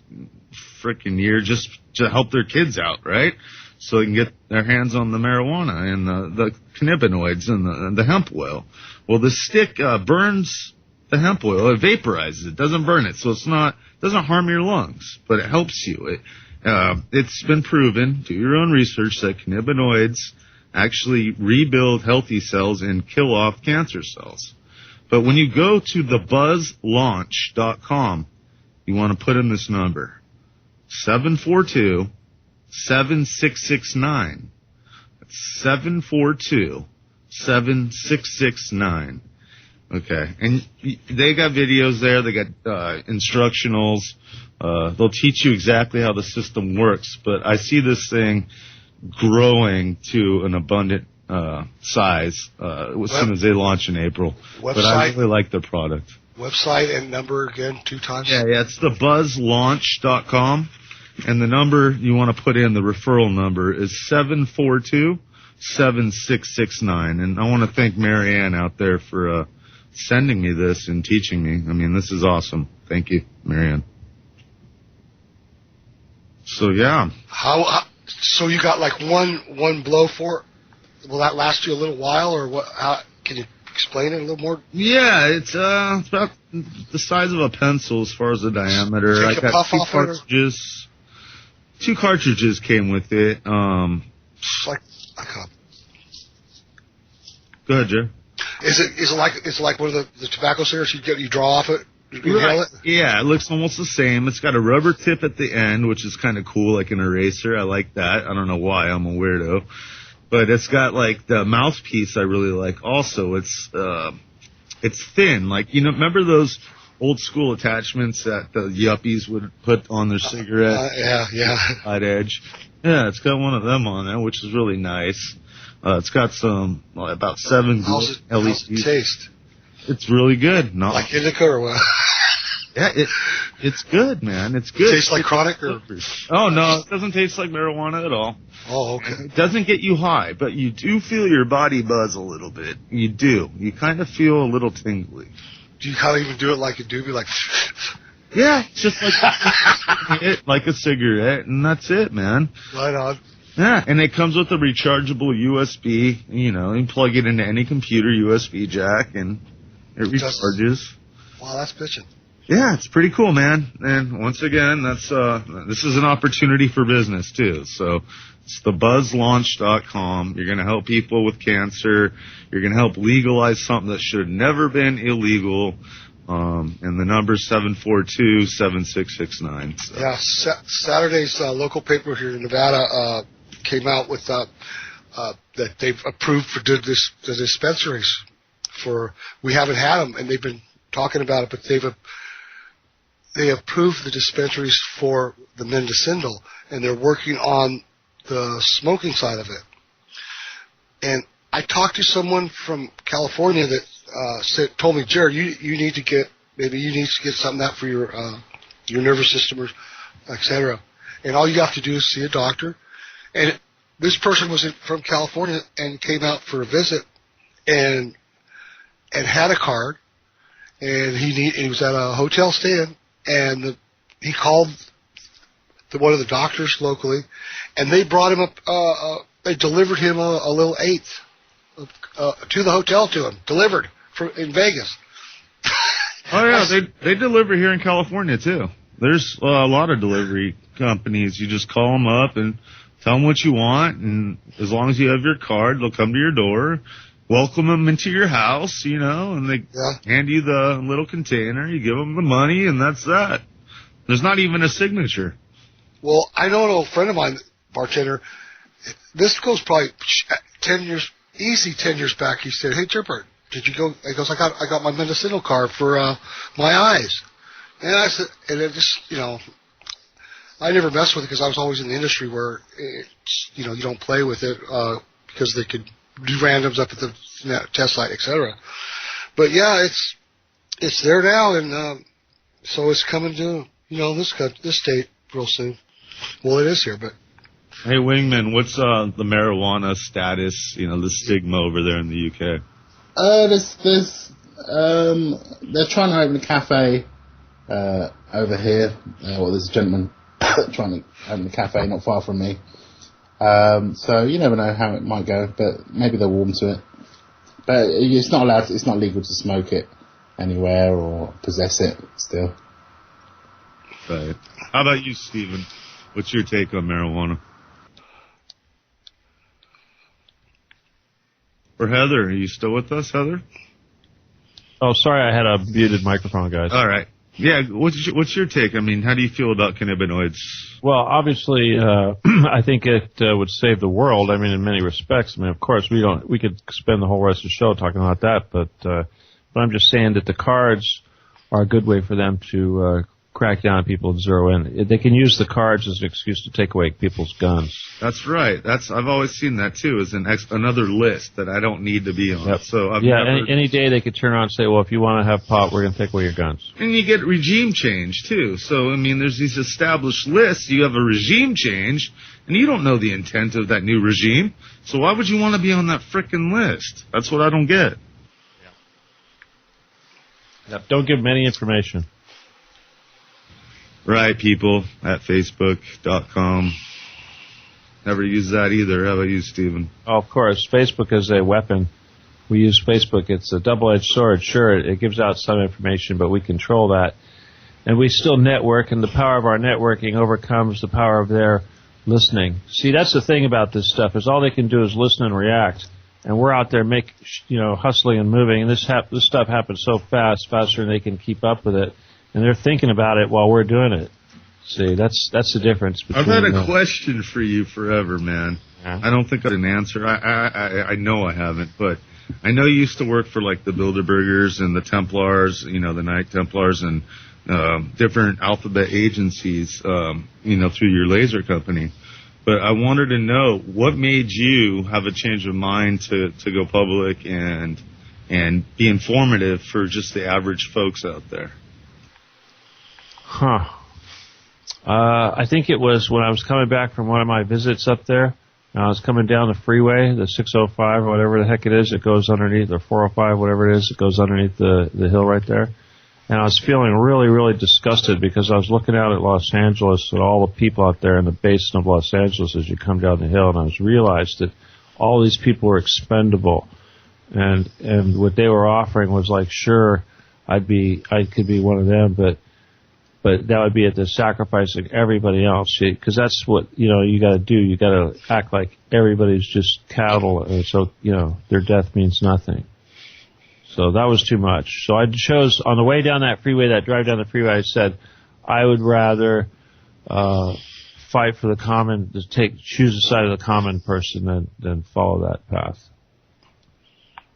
frickin' year just to help their kids out, right? So they can get their hands on the marijuana and the cannabinoids and the hemp oil. Well, the stick burns the hemp oil. It vaporizes it, doesn't burn it. So doesn't harm your lungs, but it helps you. It's been proven, do your own research, that cannabinoids actually rebuild healthy cells and kill off cancer cells. But when you go to thebuzzlaunch.com, you want to put in this number, 742-7669. That's 742-7669. Okay. And they got videos there. They got instructionals. They'll teach you exactly how the system works. But I see this thing growing to an abundant size as soon as they launch in April. But I really like their product. Website and number again 2 times? Yeah, it's the buzzlaunch.com. And the number you want to put in, the referral number, is 742-7669. And I want to thank Marianne out there for sending me this and teaching me. I mean, this is awesome. Thank you, Marianne. So, yeah. So you got like one blow for it? Will that last you a little while, or what? Can you explain it a little more? Yeah, it's about the size of a pencil as far as the diameter. I got 2 cartridges. 2 cartridges came with it. Like Go ahead, Joe. Is it like one of the tobacco cigarettes you draw off it? You inhale it? Yeah, it looks almost the same. It's got a rubber tip at the end, which is kind of cool, like an eraser. I like that. I don't know why. I'm a weirdo. But it's got like the mouthpiece I really like. Also, it's thin. Like, remember those old school attachments that the yuppies would put on their cigarette? Yeah. Side edge. Yeah, it's got one of them on there, which is really nice. It's got about 7 How's LEDs. it taste? It's really good. Not like indica or what? Yeah, it's good, man. It's good. Tastes like chronic or? Oh, no, it doesn't taste like marijuana at all. Oh, okay. It doesn't get you high, but you do feel your body buzz a little bit. You do. You kind of feel a little tingly. Do you kind of even do it like a doobie, like? Yeah, just like a cigarette, and that's it, man. Right on. Yeah, and it comes with a rechargeable USB. You know, you plug it into any computer USB jack, and it recharges. Wow, that's bitchin'. Yeah, it's pretty cool, man. And once again, this is an opportunity for business too. So it's thebuzzlaunch.com. You're going to help people with cancer. You're going to help legalize something that should have never been illegal. And the number's 742-7669. So. Yeah, Saturday's local paper here in Nevada came out with that they've approved for the dispensaries. We haven't had them, and they've been talking about it, but they approved the dispensaries for the medicinal, and they're working on the smoking side of it. And I talked to someone from California that told me, Jared, you need to get something out for your nervous system or et cetera. And all you have to do is see a doctor. And this person was from California and came out for a visit and had a card, and he was at a hotel stand, and he called one of the doctors locally, and they brought him up. They delivered him a little eighth to the hotel to him, delivered in Vegas. Oh yeah, they deliver here in California too. There's a lot of delivery companies. You just call them up and tell them what you want, and as long as you have your card, they'll come to your door, welcome them into your house, you know, and they hand you the little container. You give them the money, and that's that. There's not even a signature. Well, I know an old friend of mine, bartender. This goes probably 10 years back. He said, "Hey, Chipper, did you go?" He goes, "I got my medicinal card for my eyes." And I said, and it just, you know, I never messed with it because I was always in the industry where it's, you know, you don't play with it because they could do randoms up at the test site, etc. But yeah, it's there now, and so it's coming to, you know, this state real soon. Well, it is here, but. Hey, Wingman, what's the marijuana status? You know, the stigma over there in the UK. They're trying to open a cafe over here. Well, there's a gentleman trying to open a cafe not far from me. So you never know how it might go, but maybe they'll warm to it. But it's not allowed. It's not legal to smoke it anywhere or possess it still. Right. How about you, Stephen? What's your take on marijuana? Or Heather, are you still with us, Heather? Oh, sorry, I had a muted microphone, guys. All right. Yeah, what's your take? I mean, how do you feel about cannabinoids? Well, obviously, I think it would save the world. I mean, in many respects. I mean, of course, we could spend the whole rest of the show talking about that, but I'm just saying that the cards are a good way for them to crack down on people and zero in. They can use the cards as an excuse to take away people's guns. That's right. I've always seen that too as another list that I don't need to be on. Yep. So any day they could turn around and say, well, if you want to have pot, we're going to take away your guns. And you get regime change too. So I mean, there's these established lists. You have a regime change, and you don't know the intent of that new regime. So why would you want to be on that frickin' list? That's what I don't get. Yep. Don't give them any information. Right, people at Facebook.com. Never use that either. How about you, Stephen? Oh, of course. Facebook is a weapon. We use Facebook. It's a double-edged sword. Sure, it gives out some information, but we control that. And we still network, and the power of our networking overcomes the power of their listening. See, that's the thing about this stuff, is all they can do is listen and react. And we're out there hustling and moving, and this stuff happens so fast, faster than they can keep up with it. And they're thinking about it while we're doing it. See, that's the difference between... I've had a question for you forever, man. Yeah. I don't think I have an answer. I know I haven't, but I know you used to work for like the Bilderbergers and the Templars, you know, the Knight Templars and different alphabet agencies, you know, through your laser company. But I wanted to know what made you have a change of mind to go public and and be informative for just the average folks out there? Huh. I think it was when I was coming back from one of my visits up there, and I was coming down the freeway, the 605 or whatever the heck it is, it goes underneath, or 405, whatever it is, it goes underneath the hill right there. And I was feeling really, really disgusted because I was looking out at Los Angeles and all the people out there in the basin of Los Angeles as you come down the hill, and I realized that all these people were expendable. And what they were offering was like, sure, I could be one of them, but that would be at the sacrifice of everybody else, because that's what, you got to do. You got to act like everybody's just cattle, and so, their death means nothing. So that was too much. So I chose, on the way down that freeway, that drive down the freeway, I said, I would rather fight for the common, choose the side of the common person than follow that path.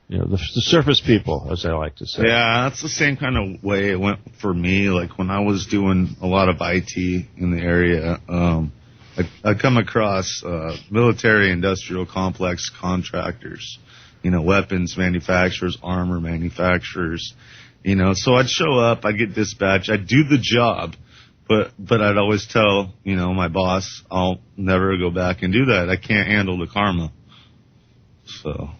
The surface people, as I like to say. Yeah, that's the same kind of way it went for me. Like when I was doing a lot of IT in the area, I come across military industrial complex contractors, weapons manufacturers, armor manufacturers, so I'd show up, I'd get dispatched, I'd do the job, but I'd always tell, my boss, I'll never go back and do that. I can't handle the karma. So,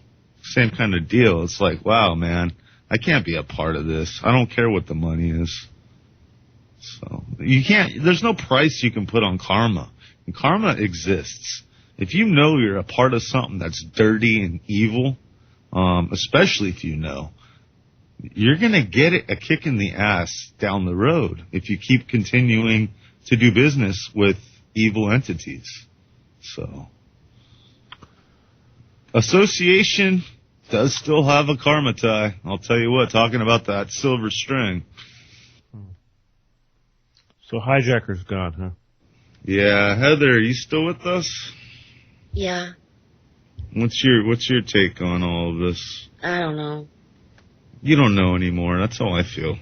same kind of deal. It's like, wow, man, I can't be a part of this. I don't care what the money is. So, there's no price you can put on karma. And karma exists. If you know you're a part of something that's dirty and evil, especially if you're going to get a kick in the ass down the road if you keep continuing to do business with evil entities. So, association does still have a karma tie. I'll tell you what, talking about that silver string. So Hijacker's gone, huh? Yeah, Heather, are you still with us? Yeah. What's your take on all of this? I don't know. You don't know anymore. That's how I feel.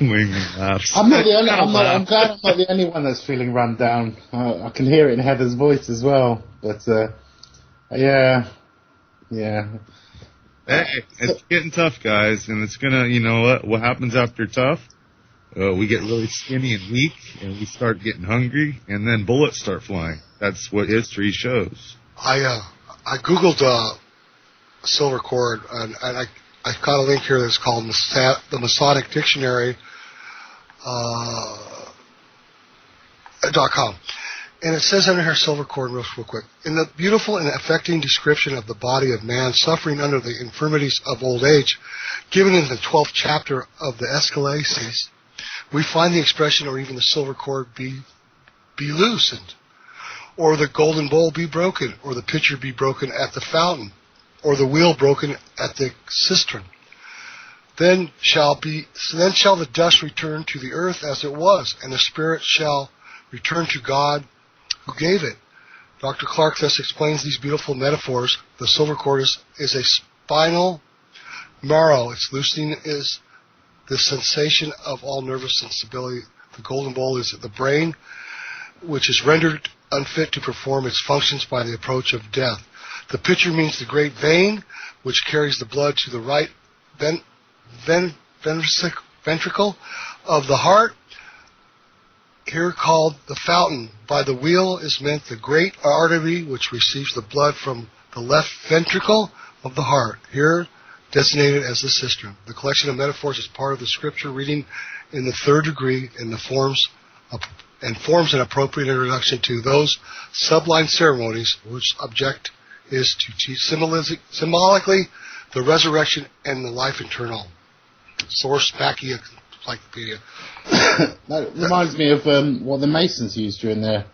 Wingman laughs. I'm glad I'm not the only one that's feeling run down. I can hear it in Heather's voice as well. But yeah. Hey, it's getting tough, guys, and it's gonna. You know what happens after tough? We get really skinny and weak, and we start getting hungry, and then bullets start flying. That's what history shows. I googled silver cord, and I got a link here that's called the Masonic Dictionary .com. And it says under here, silver cord, real quick. In the beautiful and affecting description of the body of man suffering under the infirmities of old age, given in the 12th chapter of the Escalaces, we find the expression, or even the silver cord be loosened, or the golden bowl be broken, or the pitcher be broken at the fountain, or the wheel broken at the cistern. Then shall the dust return to the earth as it was, and the spirit shall return to God who gave it. Dr. Clark thus explains these beautiful metaphors. The silver cord is a spinal marrow. Its loosening is the sensation of all nervous instability. The golden bowl is the brain, which is rendered unfit to perform its functions by the approach of death. The pitcher means the great vein, which carries the blood to the right ventricle of the heart, here called the fountain. By the wheel is meant the great artery, which receives the blood from the left ventricle of the heart, here designated as the cistern. The collection of metaphors is part of the scripture reading in the third degree and forms an appropriate introduction to those sublime ceremonies which object is to teach symbolically the resurrection and the life eternal. Source, Mackie Encyclopedia. That reminds me of what the Masons used during their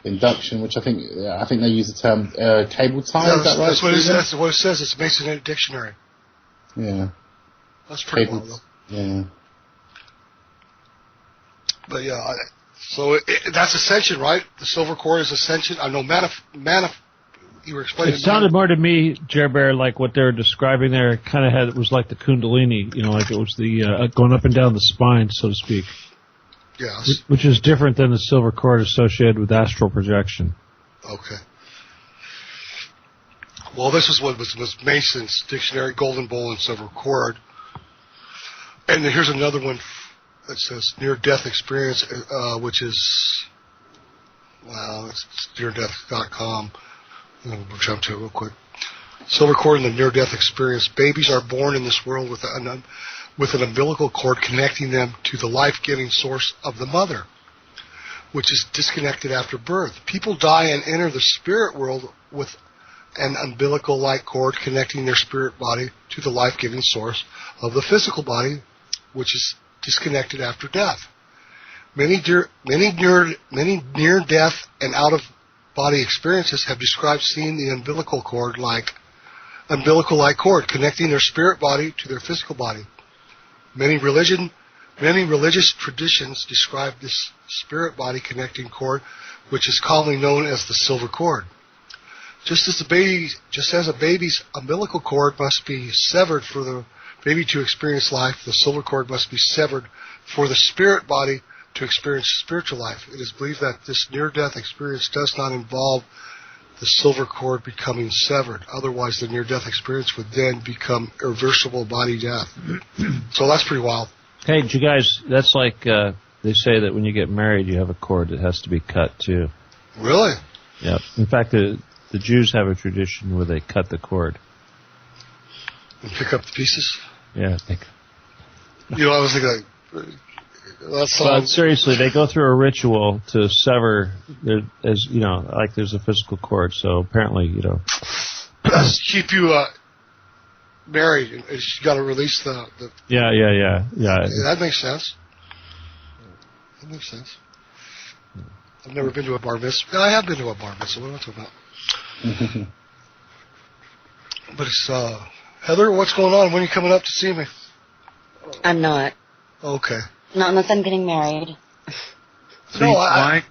induction, which I think they use the term cable tie. Yeah, is that right? That's what it says. That's what it says. It's Masonic Dictionary. Yeah. That's pretty Cable, well, yeah. But yeah, that's ascension, right? The silver cord is ascension. I know you were explaining. It sounded more to me, Jer Bear, like what they're describing there. It kind of was like the Kundalini, like it was the going up and down the spine, so to speak. Yes. Which is different than the silver cord associated with astral projection. Okay. Well, this is what was Mason's dictionary, golden bowl and silver cord. And then here's another one that says near-death experience, which is, well, it's neardeath.com. We'll jump to it real quick. Silver cord and the near-death experience. Babies are born in this world with an umbilical cord connecting them to the life-giving source of the mother, which is disconnected after birth. People die and enter the spirit world with an umbilical-like cord connecting their spirit body to the life-giving source of the physical body, which is disconnected after death. Many near-death and out-of-body experiences have described seeing the umbilical like cord connecting their spirit body to their physical body. Many religious traditions describe this spirit body connecting cord, which is commonly known as the silver cord. Just as a baby's umbilical cord must be severed for the baby to experience life, the silver cord must be severed for the spirit body to experience spiritual life. It is believed that this near-death experience does not involve the silver cord becoming severed. Otherwise, the near-death experience would then become irreversible body death. So that's pretty wild. Hey, you guys, that's like they say that when you get married, you have a cord that has to be cut, too. Really? Yep. In fact, the Jews have a tradition where they cut the cord. And pick up the pieces? Yeah. I was thinking, But seriously, they go through a ritual to sever, as you know, like there's a physical cord. So apparently, that's keep you married. You got to release the. Yeah. That makes sense. I've never been to a bar mitzvah. I have been to a bar mitzvah. What am I talking about? But it's Heather. What's going on? When are you coming up to see me? I'm not. Okay. Not unless I'm getting married. No,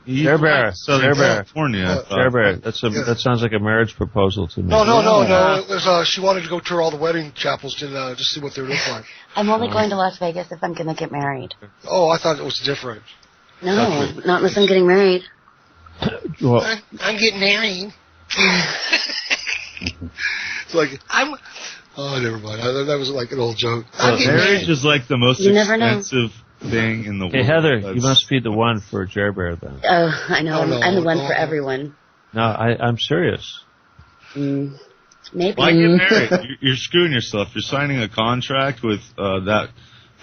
Bear Bear. California. Bear Bear. That sounds like a marriage proposal to me. No. She wanted to go tour all the wedding chapels to just see what they look like. I'm only going to Las Vegas if I'm going to get married. Oh, I thought it was different. No, not unless I'm getting married. Well, I'm getting married. It's like oh, never mind. That was like an old joke. Marriage is like the most expensive thing in the world. Hey, Heather, you must be the one for Jer Bear then. Oh, I know. I'm the one for everyone. No, I'm serious. Maybe. Why get married? You're screwing yourself. You're signing a contract with that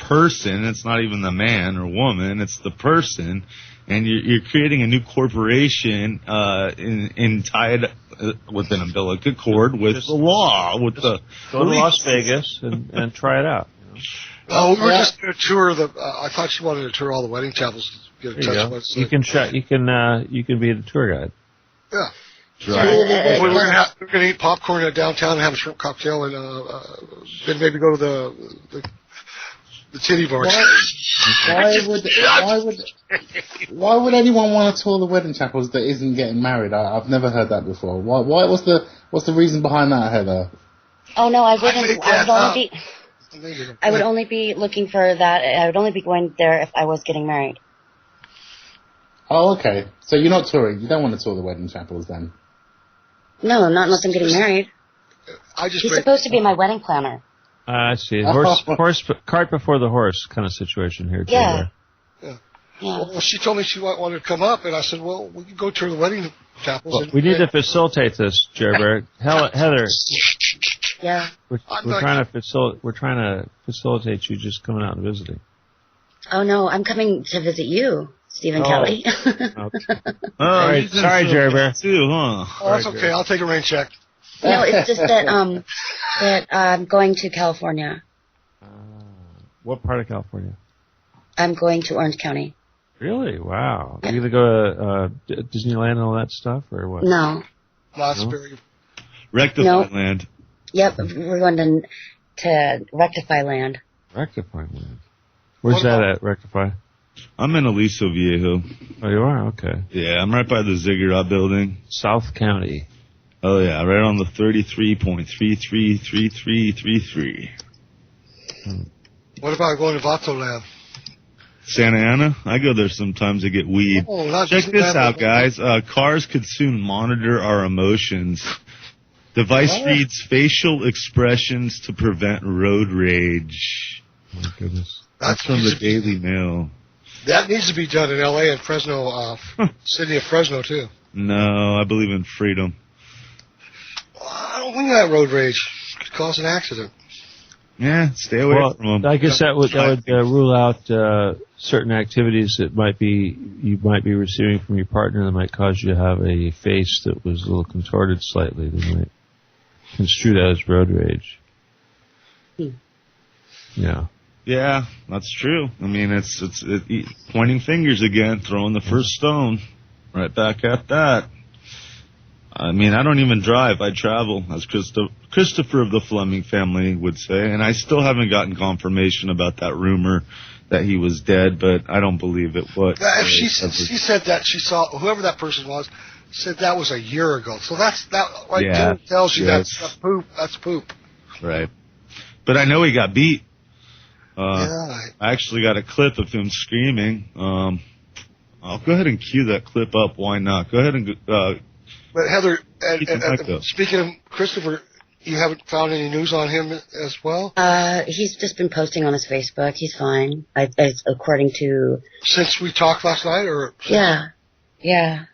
person. It's not even the man or woman. It's the person. And you're creating a new corporation tied with an umbilical cord with the law. With the go to Las Vegas and try it out. Oh, we were just going to tour I thought she wanted to tour all the wedding chapels. Get a touch of you can be the tour guide. Yeah. Right. We're going to eat popcorn downtown and have a shrimp cocktail, and then maybe go to the titty bar. Why would anyone want to tour the wedding chapels that isn't getting married? I've never heard that before. Why? What's the reason behind that, Heather? Oh no, I would only be looking for that. I would only be going there if I was getting married. Oh, okay. So you're not touring. You don't want to tour the wedding chapels then? No, not unless I'm getting married. He's supposed to be my wedding planner. I see. Cart before the horse kind of situation here. Yeah. Well, she told me she wanted to come up, and I said, well, we can go tour the wedding chapels. Well, we need to facilitate this, Jerber. Heather. Yeah. We're trying to facilitate you just coming out and visiting. Oh no, I'm coming to visit you, Stephen Kelly. Okay. Sorry, Jerber. Too, huh? Oh, that's okay. I'll take a rain check. No, it's just that I'm going to California. What part of California? I'm going to Orange County. Really? Wow. Are you going to go to Disneyland and all that stuff, or what? No. Rectify Land. Yep, we're going to Rectify Land. Rectify Land. Where's that at, Rectify? I'm in Aliso Viejo. Oh, you are? Okay. Yeah, I'm right by the Ziggurat building. South County. Oh, yeah, right on the 33.333333. What about going to Vato Land? Santa Ana? I go there sometimes to get weed. Oh, Check this out, guys. Cars could soon monitor our emotions Device reads facial expressions to prevent road rage. Oh my goodness. That's from the Daily Mail. That needs to be done in L.A. and Fresno, city of Fresno, too. No, I believe in freedom. I don't think that road rage could cause an accident. Yeah, stay away from them. I guess that would rule out certain activities that you might be receiving from your partner that might cause you to have a face that was a little contorted slightly. They might construe that as road rage. Yeah. Yeah, that's true. I mean, it's pointing fingers again, throwing the first stone right back at that. I mean, I don't even drive. I travel, as Christopher of the Fleming family would say, and I still haven't gotten confirmation about that rumor that he was dead, but I don't believe it was. She said that she saw, whoever that person was, said that was a year ago. So that right there tells you that's poop. That's poop. Right. But I know he got beat. I actually got a clip of him screaming. I'll go ahead and cue that clip up. Why not? Go ahead and... but Heather, and speaking of Christopher, you haven't found any news on him as well? He's just been posting on his Facebook. He's fine, according to... Since we talked last night, or... Yeah.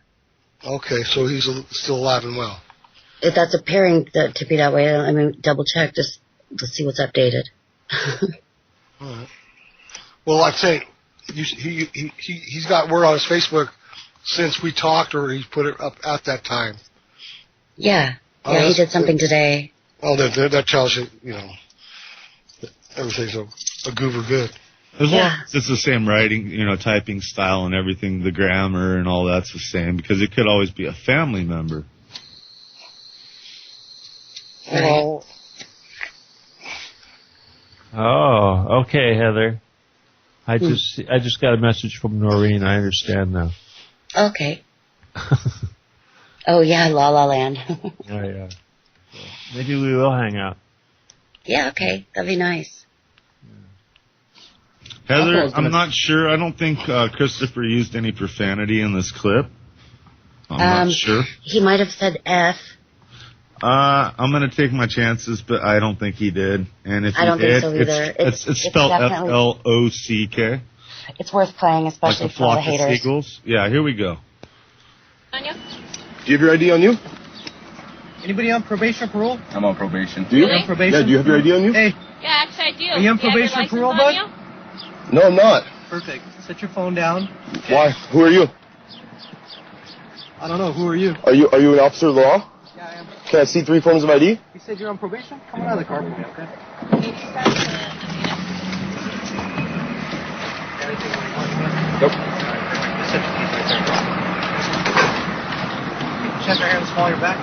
Okay, so he's still alive and well. That's appearing to be that way. I mean, double check, just let's see what's updated. All right. Well, I'm saying he's got word on his Facebook since we talked, or he's put it up at that time. Yeah, he did something today. Oh, that tells you, everything's a goober good. As long as it's the same writing, typing style and everything, the grammar and all that's the same, because it could always be a family member. Well. Oh, okay, Heather. I just got a message from Noreen. I understand now. Okay. Oh yeah, La La Land. Yeah. Maybe we will hang out. Yeah, okay, that'd be nice. Heather, I'm not sure. I don't think Christopher used any profanity in this clip. I'm not sure. He might have said F. I'm going to take my chances, but I don't think he did. And if I don't think so either. It's spelled F-L-O-C-K. It's worth playing, especially like a for all the flock of haters. seagulls. Yeah, here we go. Do you have your ID on you? Anybody on probation or parole? I'm on probation. Do you? Really? On probation? Yeah, do you have your ID on you? Hey. Yeah, actually I do. Are you on Do have probation your or parole, license bud? on you? No, I'm not. Perfect. Set your phone down. Why? Who are you? I don't know. Who are you? Are you an officer of the law? Yeah, I am. Can I see 3 forms of ID? You said you're on probation? Come out of the car for me, okay? Nope. Set your keys right there. Check your hands while you're back.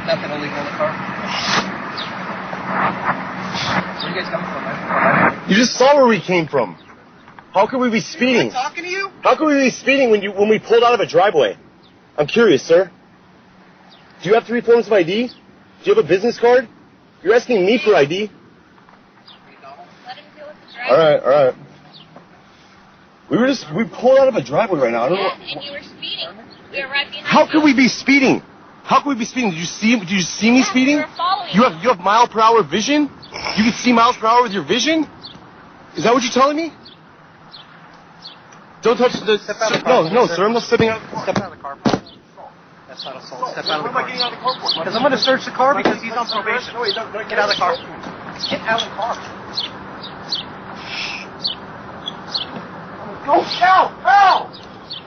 Nothing illegal in the car. Where are you guys coming from, man? You just saw where we came from. How could we be speeding? Am I talking to you? How could we be speeding when we pulled out of a driveway? I'm curious, sir. Do you have 3 forms of ID? Do you have a business card? You're asking me for ID. Let him deal with the driver. All right. We pulled out of a driveway right now. I don't know. And you were speeding. We were right behind How could we be speeding? How could we be speeding? Did you see me speeding? we were following You have mile per hour vision? You can see miles per hour with your vision? Is that what you're telling me? Don't touch the... No, sir, I'm not stepping out of the car. Step out of the car. That's not assault. Step out of the car. What am I getting out of the car for? Because I'm going to search the car because he's on probation. No, get out of the car. Get out of the car. Go, ow!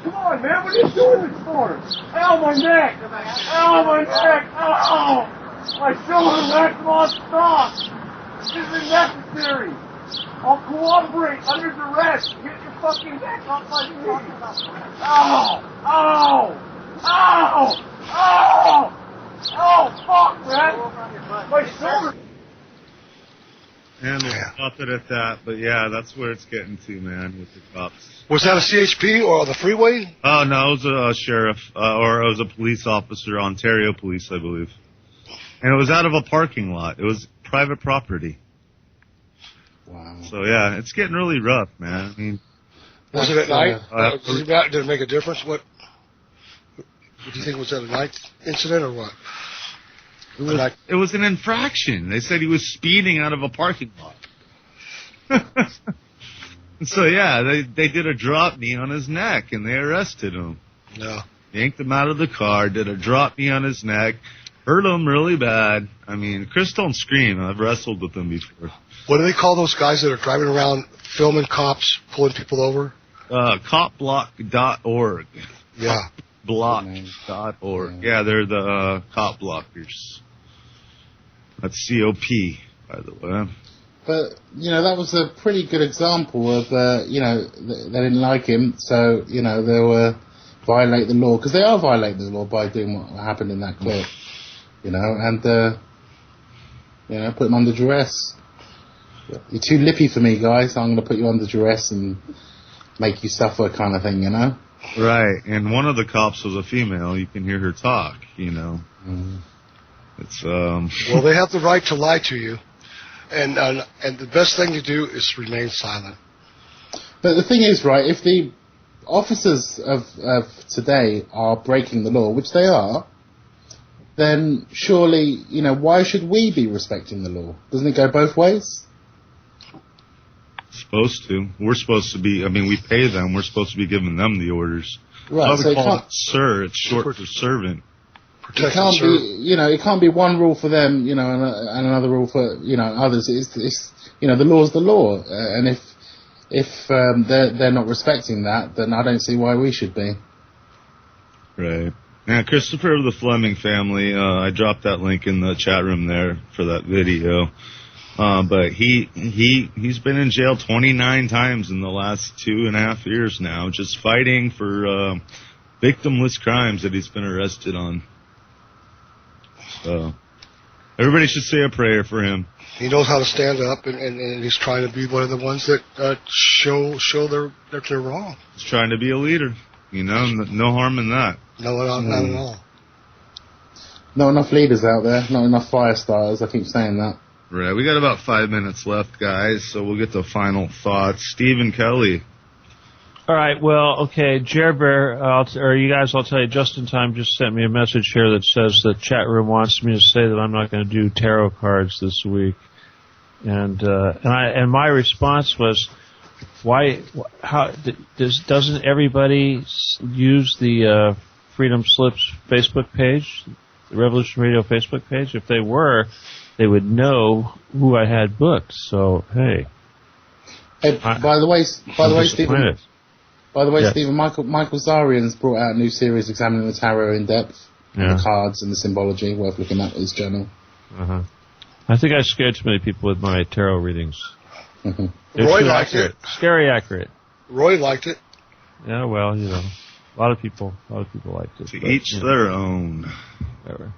Come on, man, what are you doing this for? Ow, my neck! Ow, my neck! Ow! My shoulder wrapped on stop! This isn't necessary! I'll cooperate under duress! Get your fucking neck off my knee! Ow! Ow! Ow! Ow! Oh, fuck, man! My shoulder... And we'll stop it at that. But yeah, that's where it's getting to, man, with the cops. Was that a CHP or the freeway? Oh, no, it was a sheriff, or it was a police officer, Ontario Police, I believe. And it was out of a parking lot. It was private property. Wow. So, yeah, it's getting really rough, man. I mean, Was it at night? Did it make a difference? What do you think? Was that a night incident or what? It was an infraction. They said he was speeding out of a parking lot. So, yeah, they did a drop knee on his neck, and they arrested him. No. Yanked him out of the car, did a drop knee on his neck, hurt him really bad. I mean, Chris don't scream. I've wrestled with him before. What do they call those guys that are driving around filming cops, pulling people over? Copblock.org. Yeah. Copblock.org. Yeah, they're the cop blockers. That's COP, by the way. But, that was a pretty good example of, they didn't like him, so, they were violate the law, because they are violating the law by doing what happened in that clip, and, put him under duress. You're too lippy for me, guys, so I'm going to put you under duress and make you suffer kind of thing, Right, and one of the cops was a female. You can hear her talk, It's, Well, they have the right to lie to you. And the best thing to do is remain silent. But the thing is, right, if the officers of today are breaking the law, which they are, then surely, why should we be respecting the law? Doesn't it go both ways? Supposed to. We're supposed to be, we pay them. We're supposed to be giving them the orders. Right, so call it sir. It's short for servant. It can't be, it can't be one rule for them, and another rule for, others. It's the law's the law, and if they're not respecting that, then I don't see why we should be. Right. Now, Christopher of the Fleming family, I dropped that link in the chat room there for that video. But he's been in jail 29 times in the last 2.5 years now, just fighting for victimless crimes that he's been arrested on. So, everybody should say a prayer for him. He knows how to stand up, and he's trying to be one of the ones that show that they're wrong. He's trying to be a leader, no harm in that. No, not at all. Not enough leaders out there, not enough fire starters, I keep saying that. Right, we got about 5 minutes left, guys, so we'll get to final thoughts. Stephen Kelly. All right, well, okay, Jared Bear, I'll tell you, Just in Time just sent me a message here that says the chat room wants me to say that I'm not going to do tarot cards this week. And my response was, doesn't everybody use the Freedom Slips Facebook page, the Revolution Radio Facebook page? If they were, they would know who I had booked. So, hey. By the way, Stephen. Yes. Stephen, Michael Zarian's brought out a new series examining the tarot in depth, and the cards and the symbology. Worth looking at his journal. Uh-huh. I think I scared too many people with my tarot readings. Mm-hmm. Roy liked it. Scary accurate. Roy liked it. Yeah, well, a lot of people liked it. To each their own. Whatever.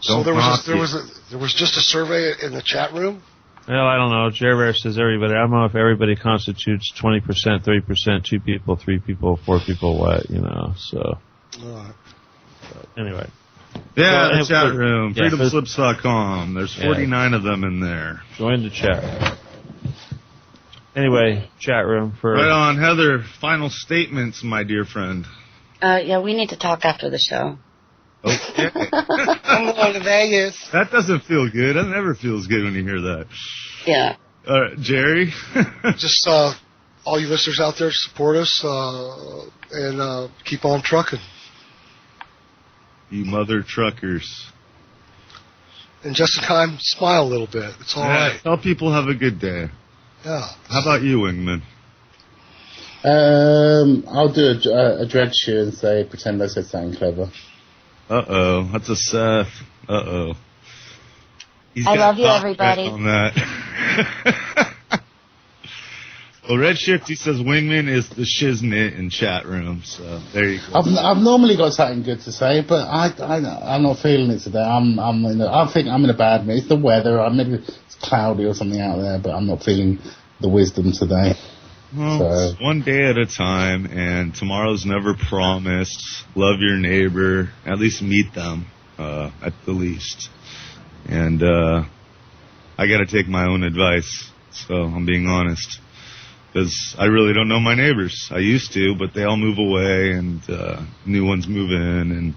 So there was just a survey in the chat room. Well, I don't know. Jerry Bear says everybody. I don't know if everybody constitutes 20%, 30%, 2 people, 3 people, 4 people, what, so. Anyway. Yeah, the chat room. FreedomSlips.com. There's 49 of them in there. Join the chat. Anyway, chat room for... Right on. Heather, final statements, my dear friend. We need to talk after the show. Okay. I'm going to Vegas. That doesn't feel good. That never feels good when you hear that. Yeah. All right, Jerry? Just all you listeners out there, support us and keep on trucking. You mother truckers. And just in time, smile a little bit. It's all right. Tell people have a good day. Yeah. How about you, Wingman? I'll do a dread shoe and say, pretend I said something clever. Uh-oh. That's a Seth. Uh-oh. I love you, everybody. On that. Well, Redshifty says Wingman is the shiznit in chat room, so there you go. I've normally got something good to say, but I'm not feeling it today. I think I'm in a bad mood. It's the weather. Maybe it's cloudy or something out there, but I'm not feeling the wisdom today. Well, it's one day at a time, and tomorrow's never promised. Love your neighbor. At least meet them, at the least. And I got to take my own advice, so I'm being honest. because I really don't know my neighbors. I used to, but they all move away and new ones move in, and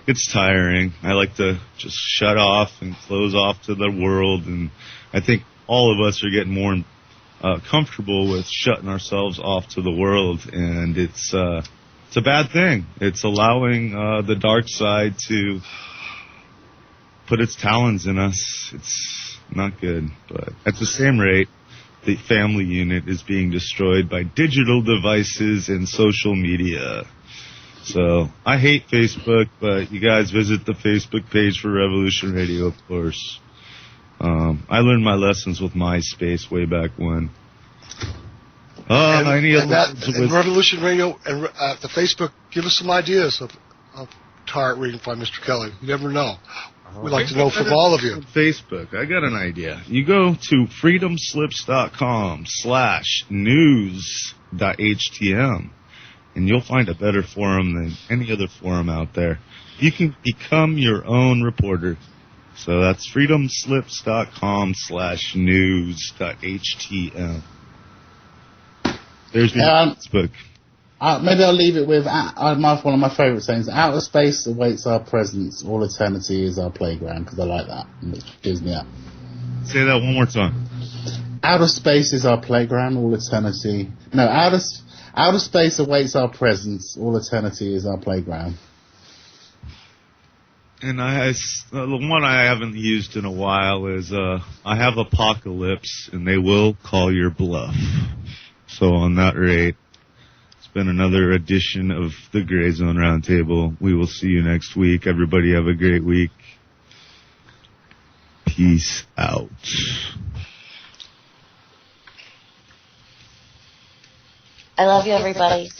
it's tiring. I like to just shut off and close off to the world, and I think all of us are getting more comfortable with shutting ourselves off to the world, and it's a bad thing. It's allowing the dark side to put its talons in us. It's not good, but at the same rate, the family unit is being destroyed by digital devices and social media. So I hate Facebook, but you guys visit the Facebook page for Revolution Radio, of course. I learned my lessons with MySpace way back when. And Revolution Radio and the Facebook, give us some ideas of tarot reading by Mr. Kelly. You never know. We'd like to know from all of you. Facebook, I got an idea. You go to freedomslips.com/news.htm, and you'll find a better forum than any other forum out there. You can become your own reporter. So that's freedomslips.com/news.htm. There's my Facebook. Maybe I'll leave it with one of my favourite sayings: "Outer space awaits our presence. All eternity is our playground." Because I like that. It gives me up. Say that one more time. Outer space is our playground. All eternity. No, outer space awaits our presence. All eternity is our playground. And the one I haven't used in a while is I have apocalypse, and they will call your bluff. So on that rate, it's been another edition of the Gray Zone Roundtable. We will see you next week. Everybody have a great week. Peace out. I love you, everybody.